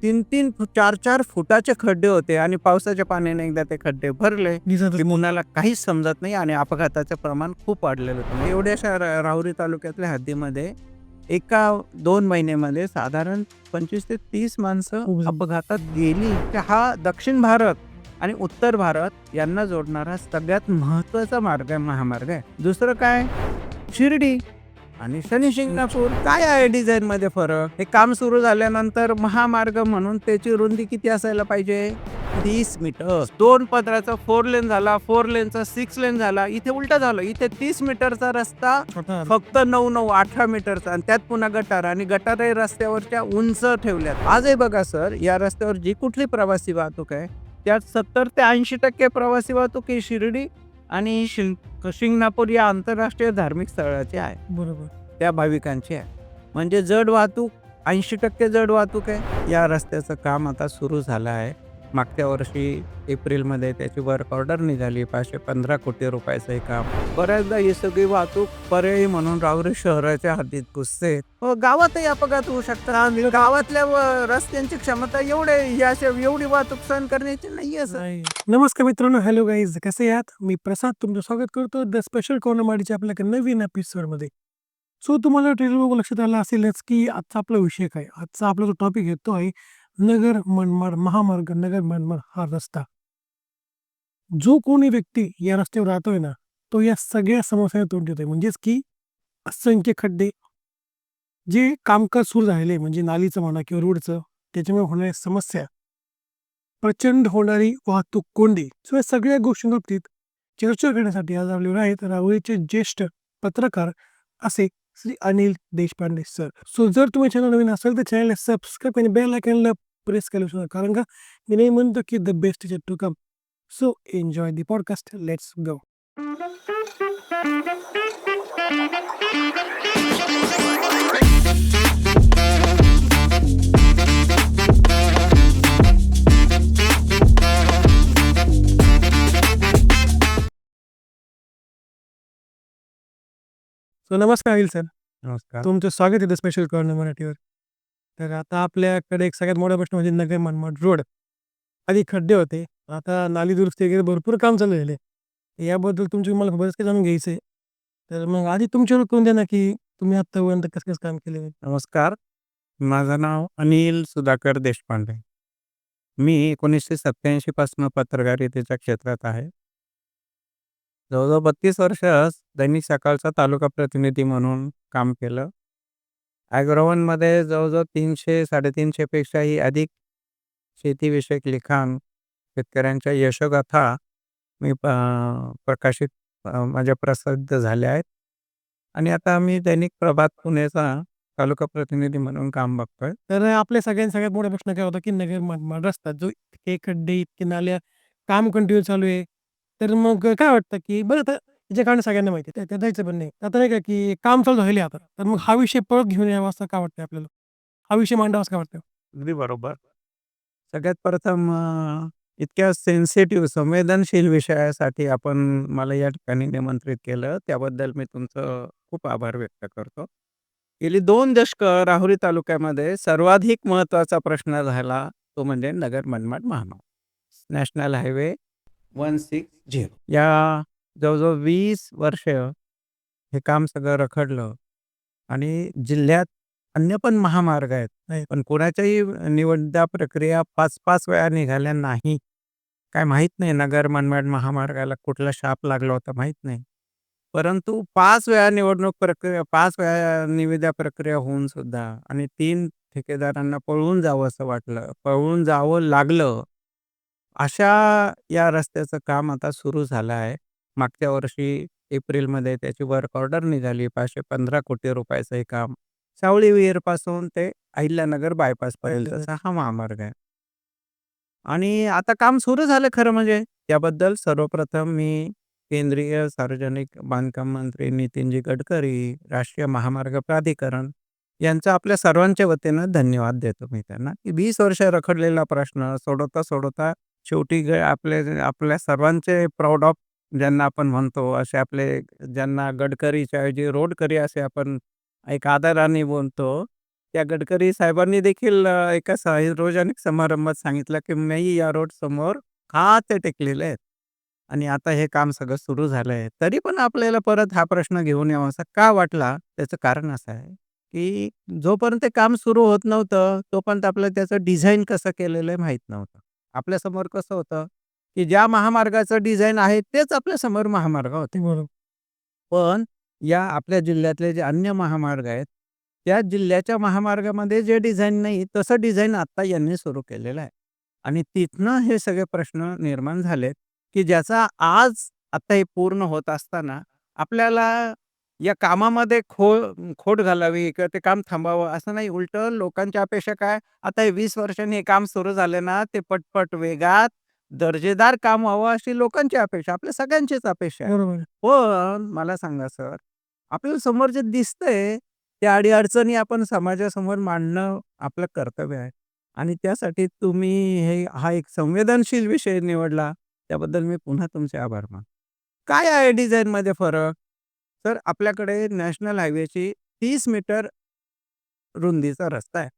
3-3 4-4 फुटाचे खड्डे होते आणि पावसाच्या पाण्याने एकदा ते खड्डे भरले की मुलाला काहीच समजत नाही आणि अपघाताचं प्रमाण खूप वाढलेलं होतं. एवढ्याशा राहुरी तालुक्यातल्या हद्दीमध्ये एका 2 महिन्यामध्ये साधारण 25 ते 30 माणसं अपघातात गेली. हा दक्षिण भारत आणि उत्तर भारत यांना जोडणारा सगळ्यात महत्वाचा मार्ग आहे, महामार्ग आहे. दुसरं काय, शिर्डी आणि शनी शिंगणापूर. काय आहे डिझाईन मध्ये फरक? हे काम सुरू झाल्यानंतर महामार्ग म्हणून त्याची रुंदी किती असायला पाहिजे? 30 मीटर. 2 पदराचा 4 लेन झाला, 4 लेनचा 6 लेन झाला. इथे उलट झालं. इथे 30 मीटरचा रस्ता फक्त 9-18 मीटरचा आणि त्यात पुन्हा गटार आणि गटार रस्त्यावरच्या उंच ठेवल्यात. आजही बघा सर, या रस्त्यावर जी कुठली प्रवासी वाहतूक आहे त्यात 70 ते 80% प्रवासी वाहतूक ही शिर्डी आणि शिंगणापूर या आंतरराष्ट्रीय धार्मिक स्थळाची आहे. बरोबर. त्या भाविकांची आहे. म्हणजे जड वाहतूक 80% जड वाहतूक आहे. या रस्त्याचं काम आता सुरू झालं आहे. मागच्या वर्षी एप्रिलमध्ये त्याची वर्क ऑर्डर निघाली. 515 कोटी रुपयाचं हे काम. बऱ्याचदा ही सगळी वाहतूक पर्यायी म्हणून राहुरी शहराच्या हद्दीत घुसते. गावातही अपघात होऊ शकतात. गावातल्या रस्त्यांची क्षमता एवढी वाहतूक सहन करण्याची नाहीये सर. नमस्कार मित्रांनो, हॅलो गाईज, कसे आहात? मी प्रसाद तुमचं स्वागत करतो द स्पेशल कॉर्नरमाडीच्या आपल्या नवीन एपिसोडमध्ये. सो तुम्हाला ट्रेलर बघून लक्षात आलं असेलच की आजचा आपला विषय काय. आजचा आपला जो टॉपिक आहे तो आहे नगर मनमाड महामार्ग. नगर मनमाड हा रस्ता. जो कोणी व्यक्ती या रस्त्यावर राहतोय ना, तो या सगळ्या समस्या तोंड देतोय. म्हणजेच की असंख्य खड्डे, जे कामकाज सुरू झालेले म्हणजे नालीचं म्हणा किंवा रोडचं, त्याच्यामुळे होणाऱ्या समस्या, प्रचंड होणारी वाहतूक कोंडी. सो या सगळ्या गोष्टींबाबतीत चर्चा करण्यासाठी आज आपल्यावर आहेत राहुरीचे ज्येष्ठ पत्रकार असे श्री अनिल देशपांडे सर. सो जर तुम्ही चॅनल नवीन असेल तर चॅनलला सबस्क्राईब आणि बेल आयकॉनला प्रेस केलं सुद्धा, कारण का मी नाही म्हणतो की the best is to come. So enjoy the podcast. Let's go. So नमस्कार अनिल सर. नमस्कार. तुमचं स्वागत आहे द स्पेशल कॉर्नर मराठीवर. तर आता आपल्याकडे एक सगळ्यात मोठा प्रश्न म्हणजे नगर मनमाड रोड. आधी खड्डे होते, आता नाली दुरुस्ती वगैरे भरपूर काम चालू झाले. याबद्दल तुमची मला बरंच काही जाणून घ्यायचं आहे. तर मग आधी तुमच्यावर कळून द्या ना की तुम्ही आत्तापर्यंत कसं कसं काम केलं. नमस्कार. माझं नाव अनिल सुधाकर देशपांडे. मी 1987 पासून पत्रकारितेच्या क्षेत्रात आहे. जवळजवळ 32 वर्ष दैनिक सकाळचा तालुका प्रतिनिधी म्हणून काम केलं. ॲग्रोवनमध्ये जवळजवळ 300-350 पेक्षाही अधिक शेतीविषयक लिखाण, शेतकऱ्यांच्या यशोगाथा मी प्रकाशित माझ्या प्रसिद्ध झाल्या आहेत. आणि आता मी दैनिक प्रभात पुणेचा तालुका प्रतिनिधी म्हणून काम बघतोय. तर आपल्या सगळ्यात मोठा प्रश्न काय होता की नगर मनमाड रस्ता, जो इतके खड्डे, इतके नाल्या, काम कंटिन्यू चालू आहे. तर मग काय वाटतं की बरं, तर त्याचे कारण सगळ्यांना माहिती आहे, त्यात जायचं पण नाही. आता नाही का की काम चालू झाले आता, तर मग हा विषय परत घेऊन यावा असं का वाटतं आपल्याला? हा विषय मांडावा असं का वाटतं? अगदी बरोबर. सगळ्यात प्रथम इतक्या सेन्सिटिव्ह संवेदनशील विषयासाठी आपण मला या ठिकाणी निमंत्रित केलं, त्याबद्दल मी तुमचं खूप आभार व्यक्त करतो. गेली 2 दशकं राहुरी तालुक्यामध्ये सर्वाधिक महत्त्वाचा प्रश्न झाला तो म्हणजे नगर मनमाड महामार्ग. National highway 160. या जवळजवळ 20 वर्ष हे काम सगळं रखडलं आणि जिल्ह्यात अन्य पण महामार्ग आहेत. पण कोणाच्याही निविदा प्रक्रिया 5-5 वेळा निघाल्या नाही. काय माहीत नाही नगर मनमाड महामार्गाला कुठला शाप लागला होता माहीत नाही. परंतु 5 वेळा निवडणूक प्रक्रिया, 5 वेळा निविदा प्रक्रिया होऊन सुद्धा आणि 3 ठेकेदारांना पळून जावं असं वाटलं, पळून जावं लागलं. अशा या रस्त्याचं काम आता सुरू झालं आहे. मागच्या वर्षी एप्रिलमध्ये त्याची वर्क ऑर्डर निघाली. 515 कोटी रुपयाचं हे काम. सावळी विहीरपासून ते अहिल्यानगर बायपासपर्यंतचा हा महामार्ग आहे. आणि आता काम सुरू झालं खरं म्हणजे. त्याबद्दल सर्वप्रथम मी केंद्रीय सार्वजनिक बांधकाम मंत्री नितीनजी गडकरी, राष्ट्रीय महामार्ग प्राधिकरण यांचा आपल्या सर्वांच्या वतीनं धन्यवाद देतो मी त्यांना, की 20 वर्ष रखडलेला प्रश्न सोडवता शेवटी आपल्या सर्वांचे प्राऊड ऑफ ज्यांना आपण म्हणतो, असे आपले ज्यांना गडकरीच्या ऐवजी रोडकरी असे आपण एक आदराने बोलतो, त्या गडकरी साहेबांनी देखील एका सार्वजनिक समारंभात सांगितलं, की मी या रोड समोर खाच टेकलेले आहेत आणि आता हे काम सगळं सुरू झालंय. तरी पण आपल्याला परत हा प्रश्न घेऊन यावासा का वाटला? त्याचं कारण असं आहे, की जोपर्यंत ते काम सुरू होत नव्हतं, तोपर्यंत आपल्याला त्याचं डिझाइन कसं केलेलं आहे माहीत नव्हतं. आपल्यासमोर कसं होतं, की ज्या महामार्गाचं डिझाइन आहे तेच आपल्यासमोर महामार्ग होते. बरोबर. पण या आपल्या जिल्ह्यातले जे अन्य महामार्ग आहेत, त्या जिल्ह्याच्या महामार्गामध्ये जे डिझाइन नाही, तसं डिझाइन आत्ता यांनी सुरू केलेलं आहे. आणि तिथनं हे सगळे प्रश्न निर्माण झालेत, की ज्याचा आज आता हे पूर्ण होत असताना आपल्याला या कामामध्ये खोड घालावी किंवा ते काम थांबावं असं नाही. उलटं लोकांची अपेक्षा काय, आता हे 20 वर्षांनी हे काम सुरू झालं ना, ते पटपट वेगात दर्जेदार काम व्हावं अशी लोकांची अपेक्षा, आपल्या सगळ्यांचीच अपेक्षा आहे. बरोबर आहे. पण मला सांगा सर, आपल्याला समोर जे दिसतंय, त्या अडी-अडचणी आपण समाजासमोर मांडणं आपलं कर्तव्य आहे. आणि त्यासाठी तुम्ही हा एक संवेदनशील विषय निवडला, त्याबद्दल मी पुन्हा तुमचे आभार मानतो. काय आहे डिझाईनमध्ये फरक? तर आपल्याकडे नॅशनल हायवेची 30 मीटर रुंदीचा रस्ता आहे.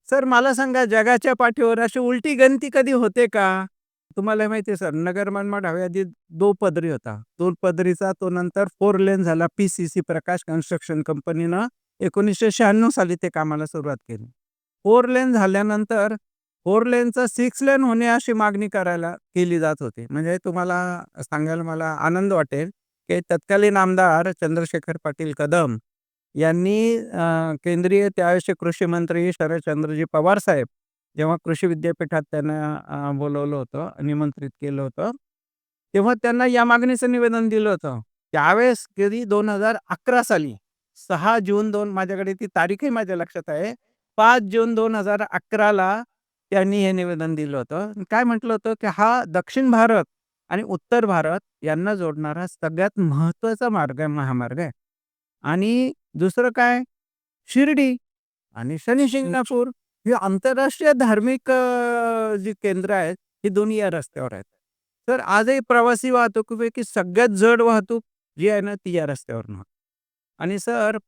सर मला सांगा जगाच्या पाठीवर अशी उलटी गणती कधी होते का? तुम्हाला माहिती आहे सर नगर मनमाड हवेआधी 2 पदरी होता. 2 पदरीचा तो नंतर 4 लेन झाला. पी-सी-सी प्रकाश कन्स्ट्रक्शन कंपनीनं 1996 साली ते कामाला सुरुवात केली. 4 लेन झाल्यानंतर 4 लेनचं 6 लेन होणे अशी मागणी करायला केली जात होती. म्हणजे तुम्हाला सांगायला मला आनंद वाटेल, की तत्कालीन आमदार चंद्रशेखर पाटील कदम यांनी केंद्रीय त्यावेळेसचे कृषी मंत्री शरदचंद्रजी पवार साहेब जेव्हा कृषी विद्यापीठात त्यांना बोलावलं होतं, निमंत्रित केलं होतं, तेव्हा त्यांना या मागणीचं निवेदन दिलं होतं. त्यावेळेस कधी 2011 साली 6 जून 2 माझ्याकडे ती तारीखही माझ्या लक्षात आहे. 5 जून 2011ला त्यांनी हे निवेदन दिलं होतं. काय म्हटलं होतं, की हा दक्षिण भारत आणि उत्तर भारत यांना जोडणारा सगळ्यात महत्त्वाचा मार्ग आहे, महामार्ग आहे. आणि दुसरं काय शिर्डी आणि शनी शिंगणापूर ही आंतरराष्ट्रीय धार्मिक जी केंद्र आहेत, ही दोन्ही या रस्त्यावर आहेत. तर आजही प्रवासी वाहतुकीपैकी सगळ्यात जड वाहतूक जी आहे ना, ती या रस्त्यावरून होते. आणि सर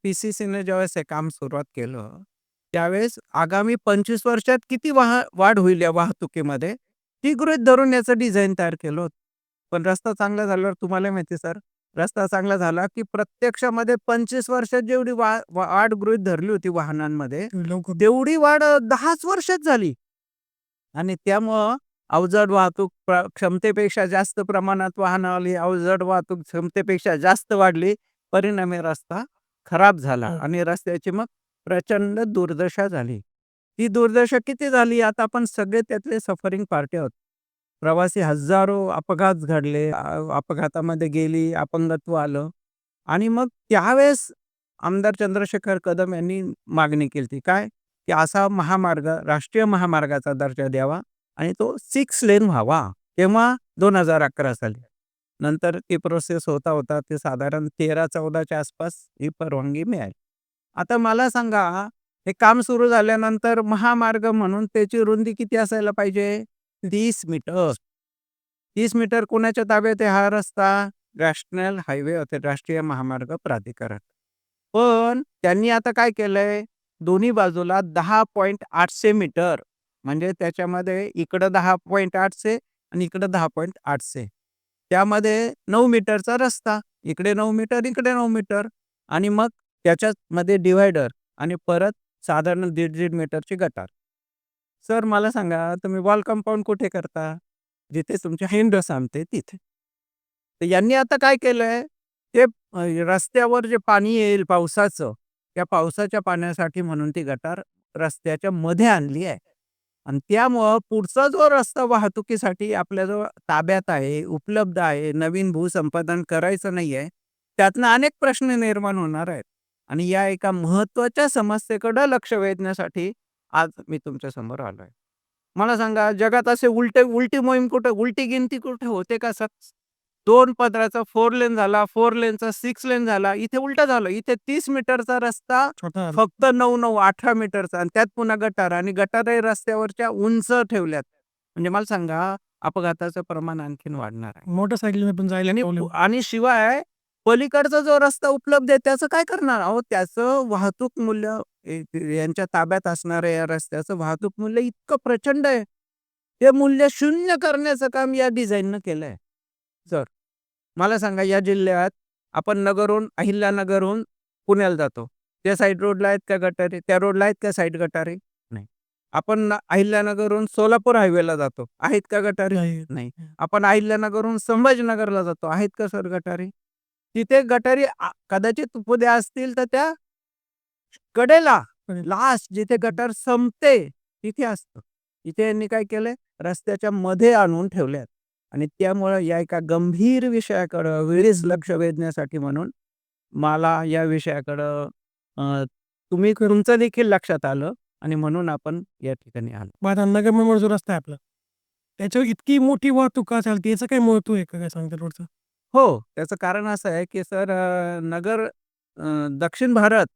पी-सी-सीने ज्यावेळेस हे काम सुरुवात केलं, त्यावेळेस आगामी 25 वर्षात किती वाढ होईल या वाहतुकीमध्ये, ती गृहीत धरून याचं डिझाइन तयार केलं होतं. पण रस्ता चांगला झाल्यावर तुम्हाला माहिती सर, रस्ता चांगला झाला, की प्रत्यक्षामध्ये 25 वर्षात जेवढी वाढ गृहीत धरली होती वाहनांमध्ये, लवकर तेवढी वाढ 10च वर्षात झाली. आणि त्यामुळं अवजड वाहतूक क्षमतेपेक्षा जास्त प्रमाणात वाहनं आली, अवजड वाहतूक क्षमतेपेक्षा जास्त वाढली. परिणामी रस्ता खराब झाला हो. आणि रस्त्याची मग प्रचंड दुर्दशा झाली. ती दुर्दशा किती झाली आता आपण सगळे त्यातले सफरिंग पार्टी आहोत. प्रवासी हजारो अपघात घडले, अपघातामध्ये गेली, अपंगत्व आलं आणि मग त्यावेळेस आमदार चंद्रशेखर कदम यांनी मागणी केली काय? की असा महामार्ग राष्ट्रीय महामार्गाचा दर्जा द्यावा आणि तो 6 लेन व्हावा. केव्हा? 2011 साली. नंतर ती प्रोसेस होता, होता ते साधारण 13-14च्या आसपास ही परवानगी मिळाली. आता मला सांगा, हे काम सुरू झाल्यानंतर महामार्ग म्हणून त्याची रुंदी किती असायला पाहिजे? 30 मीटर. 30 मीटर कोणाच्या ताब्यात आहे हा रस्ता? नॅशनल हायवे अथॉरिटी, राष्ट्रीय महामार्ग प्राधिकरण. पण त्यांनी आता काय केलंय, दोन्ही बाजूला 10.800 मीटर म्हणजे त्याच्यामध्ये इकडं 10.800 आणि इकडं 10.800 त्यामध्ये 9 मीटरचा रस्ता. इकडे 9 मीटर, इकडे 9 मीटर आणि मग त्याच्यामध्ये डिव्हायडर आणि परत साधारण 1.5 मीटरची गटार. सर मला सांगा, तुम्ही वॉल कंपाऊंड कुठे करता? जिथे तुमची हिंड सांगते तिथे. तर यांनी आता काय केलंय, ते रस्त्यावर जे पाणी येईल पावसाचं, त्या पावसाच्या पाण्यासाठी म्हणून ती गटार रस्त्याच्या मध्ये आणली आहे. आणि त्यामुळं पुढचा जो रस्ता वाहतुकीसाठी आपल्याजवळ ताब्यात आहे, उपलब्ध आहे, नवीन भूसंपादन करायचं नाहीये, त्यातनं अनेक प्रश्न निर्माण होणार आहेत. आणि या एका महत्त्वाच्या समस्येकडे लक्ष वेधण्यासाठी आज मी तुमच्या समोर आलोय. मला सांगा जगात असे उलटी मोहीम कुठे उलटी गिनती कुठे होते का सर? 2 पदराचा 4 लेन झाला, 4 लेनचा 6 लेन झाला. इथे उलटं झालं. इथे 30 मीटरचा रस्ता छोटा फक्त 9-9, 18 मीटरचा आणि त्यात पुन्हा गटार आणि गटारही रस्त्यावरच्या उंच ठेवल्यात. म्हणजे मला सांगा अपघाताचं प्रमाण आणखीन वाढणार आहे. मोटरसायकलने पण जायला आणि प्रॉब्लेम. आणि शिवाय पलीकडचा जो रस्ता उपलब्ध आहे त्याचं काय करणार? अहो, त्याचं वाहतूक मूल्य यांच्या ताब्यात असणाऱ्या या रस्त्याचं वाहतूक मूल्य इतकं प्रचंड आहे. ते मूल्य शून्य करण्याचं काम या डिझाईननं केलंय. सर, मला सांगा या जिल्ह्यात आपण नगरहून अहिल्यानगरहून पुण्याला जातो. त्या साइड रोडला आहेत का गटारी? त्या रोडला आहेत का साइड गटारी? नाही. आपण अहिल्यानगरहून सोलापूर हायवेला जातो. आहेत का गटारी? नाही. नाही. आपण अहिल्यानगरहून संभाजीनगरला जातो. आहेत का सर गटारी? तिथे गटारी कदाचित उद्या असतील तर त्या कडेला कडेला. लास्ट जिथे गटार संपते तिथे असतं. इथे यांनी काय केलंय? रस्त्याच्या मध्ये आणून ठेवल्यात आणि त्यामुळं या एका गंभीर विषयाकडं वेळीच लक्ष वेधण्यासाठी म्हणून मला या विषयाकडं तुमचं देखील लक्षात आलं आणि म्हणून आपण या ठिकाणी आलो. मग आता नगरमनवर जो रस्ता आहे आपला, त्याच्यावर इतकी मोठी वाहतूक का चालते? याचं काय महत्व आहे का? काय सांगता रोडचं? हो, त्याचं कारण असं आहे, की सर दक्षिण भारत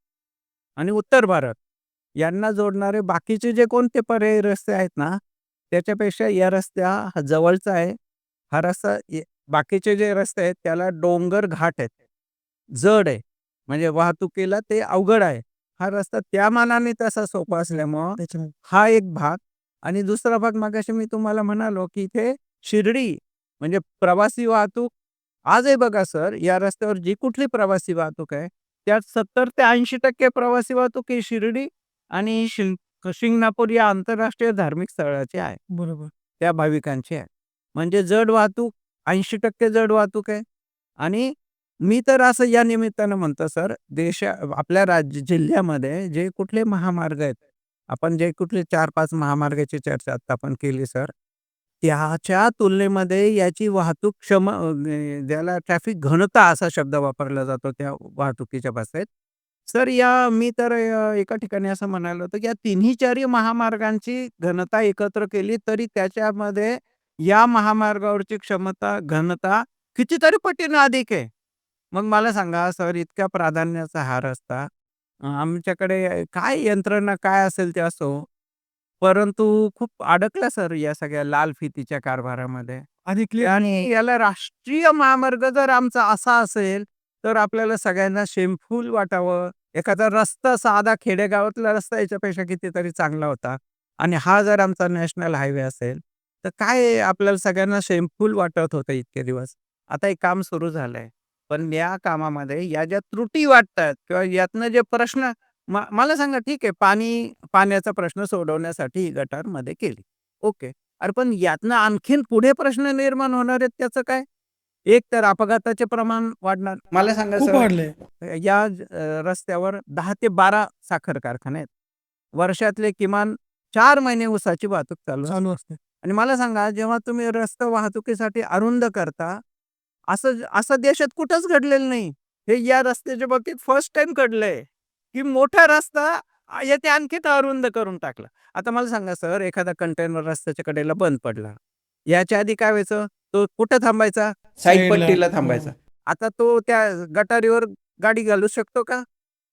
आणि उत्तर भारत यांना जोडणारे बाकीचे जे कोणते पर्यायी रस्ते आहेत ना, त्याच्यापेक्षा या रस्ता हा जवळचा आहे. हा रस्ता बाकीचे जे रस्ते आहेत त्याला डोंगर घाट आहेत. जड आहे. म्हणजे वाहतुकीला ते अवघड आहे. हा रस्ता त्या मानाने तसा सोपा असल्यामुळं त्याच्यामुळे हा एक भाग आणि दुसरा भाग मगाशी मी तुम्हाला म्हणालो, की इथे शिर्डी म्हणजे प्रवासी वाहतूक आजही बघा सर, या रस्त्यावर जी कुठली प्रवासी वाहतूक आहे, त्यात 70% ते 80% प्रवासी वाहतूक ही शिर्डी आणि शिंगणापूर या आंतरराष्ट्रीय धार्मिक स्थळाची आहे. बरोबर. त्या भाविकांची आहे. म्हणजे जड वाहतूक 80% जड वाहतूक आहे आणि मी तर असं या निमित्तानं म्हणतो सर, आपल्या जिल्ह्यामध्ये जे कुठले महामार्ग आहेत, आपण जे कुठले 4-5 महामार्गाची चर्चा आता आपण केली सर, त्याच्या तुलनेमध्ये याची वाहतूक ज्याला ट्रॅफिक घनता असा शब्द वापरला जातो त्या वाहतुकीच्या बाबतीत. सर मी तर एका ठिकाणी असं म्हणालो होतो, की या तिन्ही चारही महामार्गांची घनता एकत्र केली तरी त्याच्यामध्ये या महामार्गावरची घनता कितीतरी पटीने अधिक आहे. मग मला सांगा सर इतक्या प्राधान्याचा हा रस्ता आमच्याकडे काय यंत्रणा काय असेल ते असो, परंतु खूप अडकला सर या सगळ्या लाल फितीच्या कारभारामध्ये. आधी क्लिअर आणि याला राष्ट्रीय महामार्ग जर आमचा असा असेल, तर आपल्याला सगळ्यांना शेमफूल वाटावं. एखादा रस्ता साधा खेडेगावातला रस्ता याच्यापेक्षा कितीतरी चांगला होता आणि हा जर आमचा नॅशनल हायवे असेल, तर काय आपल्याला सगळ्यांना शेमफूल वाटत होतं इतके दिवस. आता एक काम सुरू झालंय. पण या कामामध्ये या ज्या त्रुटी वाटतात किंवा यातनं जे प्रश्न मला सांगा ठीक आहे पाण्याचा प्रश्न सोडवण्यासाठी ही गटारमध्ये केली. ओके. अरे पण यातनं आणखीन पुढे प्रश्न निर्माण होणार आहेत त्याचं काय? एक तर अपघाताचे प्रमाण वाढणार. मला सांगा खूप सर, वाढलंय. या रस्त्यावर 10 ते 12 साखर कारखाने आहेत. वर्षातले किमान 4 महिने ऊसाची वाहतूक चालू असते. चालू असते. आणि मला सांगा जेव्हा तुम्ही रस्ता वाहतुकीसाठी अरुंद करता, असं असं देशात कुठंच घडलेलं नाही. हे या रस्त्याच्या बाबतीत फर्स्ट टाईम घडलंय, की मोठा रस्ता याने आणखीन अरुंद करून टाकला. आता मला सांगा सर, एखादा कंटेनर रस्त्याच्या कडेला बंद पडला. याच्या आधी काय व्हायचं? तो कुठं थांबायचा? साईड साईडला. पट्टीला थांबायचा. हो. आता तो त्या गटारीवर गाडी घालू शकतो का?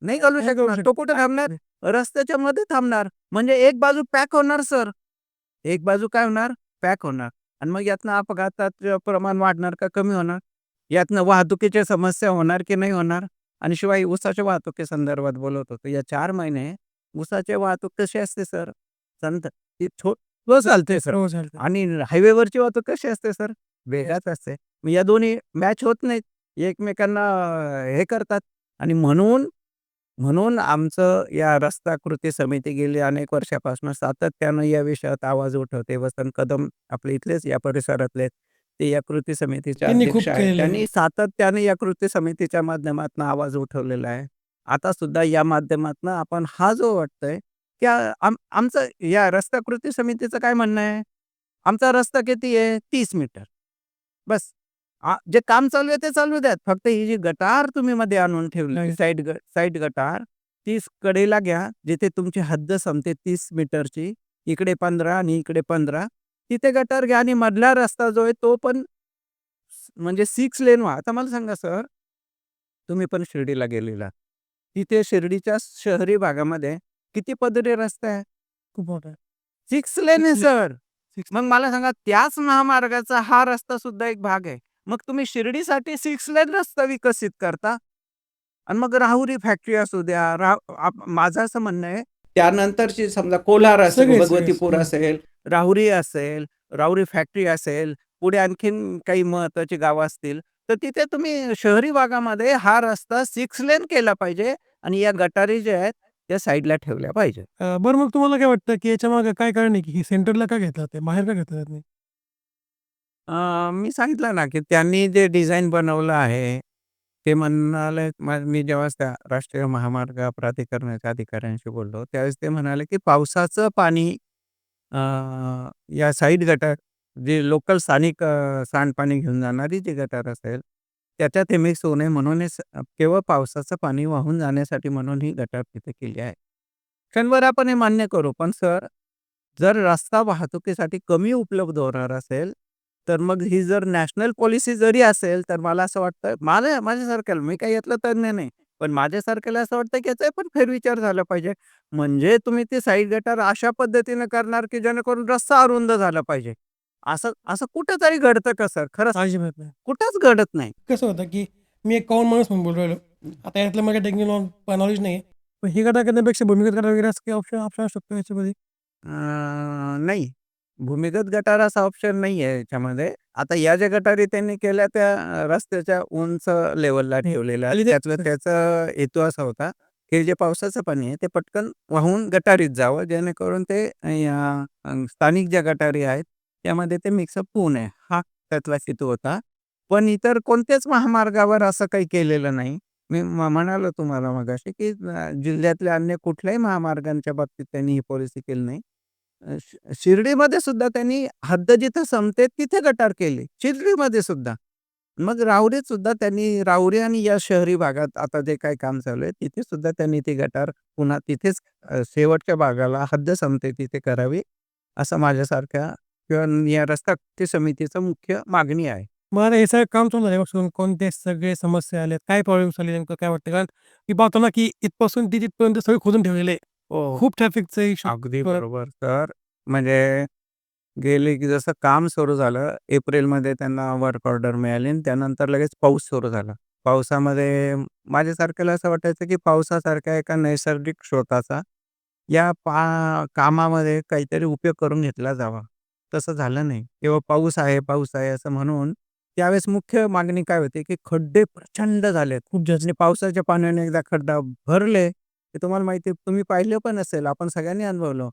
नाही घालू नाही करू शकणार. तो कुठे थांबणार? रस्त्याच्या मध्ये थांबणार. म्हणजे एक बाजू पॅक होणार सर. एक बाजू काय होणार? पॅक होणार. आणि मग यातनं अपघाताचं प्रमाण वाढणार का कमी होणार? यातनं वाहतुकीच्या समस्या होणार की नाही होणार? आणि शिवाय ऊसाच्या वाहतुकीसंदर्भात बोलत होतो. या 4 महिने ऊसाची वाहतूक कशी असते सर? संथ ती स्लो चालते सर. हो, चालतं. आणि हायवेवरची वाहतूक कशी असते सर? वेगात असते. मग या दोन्ही मॅच होत नाहीत. एकमेकांना हे करतात आणि म्हणून म्हणून आमचं या रस्ता कृती समिती गेली अनेक वर्षापासून सातत्यानं या विषयात आवाज उठवते. वसंत कदम आपले इथलेच या परिसरातले ते या कृती समितीचे त्यांनी खूप अध्यक्ष आहेत. केलेलं आहे. त्यांनी सातत्याने या कृती समितीच्या माध्यमातून आवाज उठवलेला आहे. आता सुद्धा या माध्यमातून आपण हा जो वाटतोय, की आमचं या रस्ता कृती समितीचं काय म्हणणं आहे? आमचा रस्ता किती आहे? 30 मीटर. बस. जे काम चालू आहे ते चालू द्यात. फक्त ही जी गटार तुम्ही मध्ये आणून ठेवली नाही. साइड गटार, ती कडेला घ्या. जिथे तुमची हद्द संपते 30 मीटरची. इकडे 15 आणि इकडे 15. तिथे गटार घ्या आणि मधला रस्ता जो आहे तो पण म्हणजे 6 लेन व्हा. आता मला सांगा सर, तुम्ही पण शिर्डीला गेलेला. तिथे शिर्डीच्या शहरी भागामध्ये किती पदरी रस्ता आहे? खूप मोठं आहे. 6 लेन आहे 6 सर.6 मग मला सांगा त्याच महामार्गाचा हा रस्ता सुद्धा एक भाग आहे. मग तुम्ही शिर्डीसाठी 6 लेन रस्ता विकसित करता आणि मग राहुरी फॅक्टरी असू द्या, माझं असं म्हणणं आहे, त्यानंतरची समजा कोलार असेल, सगळेच, सगळेच. भगवतीपूर असेल, राहुरी असेल, राहुरी फॅक्टरी असेल, पुढे आणखीन काही महत्त्वाची गावं असतील, तर तिथे तुम्ही शहरी भागामध्ये हा रस्ता 6 लेन केला पाहिजे आणि या गटारी ज्या आहेत, त्या साईडला ठेवल्या पाहिजेत. बरं मग तुम्हाला काय वाटतं, की याच्यामागे काय कारण आहे, की हे सेंटरला का घेतलं जातंय? बाहेर का घेतलं जात नाही? मी सांगितलं ना, की त्यांनी जे डिझाइन बनवलं आहे, ते म्हणाले मी जेव्हा त्या राष्ट्रीय महामार्ग प्राधिकरणाच्या अधिकाऱ्यांशी बोललो, त्यावेळेस ते म्हणाले, की पावसाचं पाणी अ, या साईड गटार जे लोकल स्थानिक सांडपाणी घेऊन जाणारी जी गटार असेल, त्याच्यात हे मिक्स होऊ नये म्हणून केवळ पावसाचं पाणी वाहून जाण्यासाठी म्हणून ही गटार तिथे केली आहे. क्षणभर आपण हे मान्य करू, पण सर जर रस्ता वाहतुकीसाठी कमी उपलब्ध होणार असेल, तर मग ही जर नॅशनल पॉलिसी जरी असेल, तर मला असं वाटतं माझ्यासारख्याला मी काही यातला तज्ञ नाही. पण माझ्यासारख्याला असं वाटतं, की याचा पण फेरविचार झाला पाहिजे. म्हणजे तुम्ही ते साइड गटार अशा पद्धतीनं करणार, की जेणेकरून रस्ता अरुंद झाला पाहिजे. असं असं कुठेतरी घडतं का सर? खरंच अजिबात नाही. कुठंच घडत नाही. कसं होतं, की मी एक कॉमन माणूस म्हणून बोलू राहिलो. आता यातलं मला नॉलेज नाही आहे. पण ही गटार करण्यापेक्षा भूमिगत गटार वगैरे असं काही ऑप्शन ऑप्शन असू शकतो याच्यामध्ये? नाही. भूमिगत गटार असा ऑप्शन नाहीये याच्यामध्ये. आता या ज्या गटारी त्यांनी केल्या त्या रस्त्याच्या उंच लेव्हलला ठेवलेल्या आहेत. आणि ते त्यातलं त्याचा हेतू असा होता, की जे पावसाचं पाणी आहे ते पटकन वाहून गटारीत जावं जेणेकरून ते स्थानिक ज्या गटारी आहेत त्यामध्ये ते मिक्सअप होऊ नये. हा त्यातला हेतू होता. पण इतर कोणत्याच महामार्गावर असं काही केलेलं नाही. मी म्हणालो तुम्हाला मगाशी, की जिल्ह्यातल्या अन्य कुठल्याही महामार्गांच्या बाबतीत त्यांनी ही पॉलिसी केली नाही. शिर्डीमध्ये सुद्धा त्यांनी हद्द जिथं संपते तिथे गटार केली. शिर्डीमध्ये सुद्धा. मग राहुरीत सुद्धा त्यांनी राहुरी आणि या शहरी भागात आता जे काही काम चालू आहे, तिथे सुद्धा त्यांनी ती गटार पुन्हा तिथेच शेवटच्या भागाला हद्द संपते तिथे करावी, असं माझ्यासारख्या किंवा या रस्ता कृती समितीचं मुख्य मागणी आहे. मग आता हे सगळं काम चालू झाल्यापासून कोणते सगळे समस्या आल्यात? काय प्रॉब्लेम्स आले नेमकं काय वाटतं? कारण मी पाहतो ना, की इथपासून ते तिथपर्यंत सगळं खोदून ठेवलेलं आहे. हो. खूप ट्रॅफिकचा इश्यू अगदी बरोबर. तर म्हणजे गेले की जसं काम सुरू झालं, एप्रिलमध्ये त्यांना वर्क ऑर्डर मिळाली आणि त्यानंतर लगेच पाऊस सुरू झाला. पावसामध्ये माझ्यासारख्याला असं वाटायचं, की पावसासारख्या एका नैसर्गिक स्रोताचा या कामामध्ये काहीतरी उपयोग करून घेतला जावा. तसं झालं नाही. केवळ पाऊस आहे असं म्हणून त्यावेळेस मुख्य मागणी काय होती, की खड्डे प्रचंड झालेत. खूप जास्त. आणि पावसाच्या पाण्याने एकदा खड्डा भरले, की तुम्हाला माहिती आहे, तुम्ही पाहिलं पण असेल, आपण सगळ्यांनी अनुभवलं.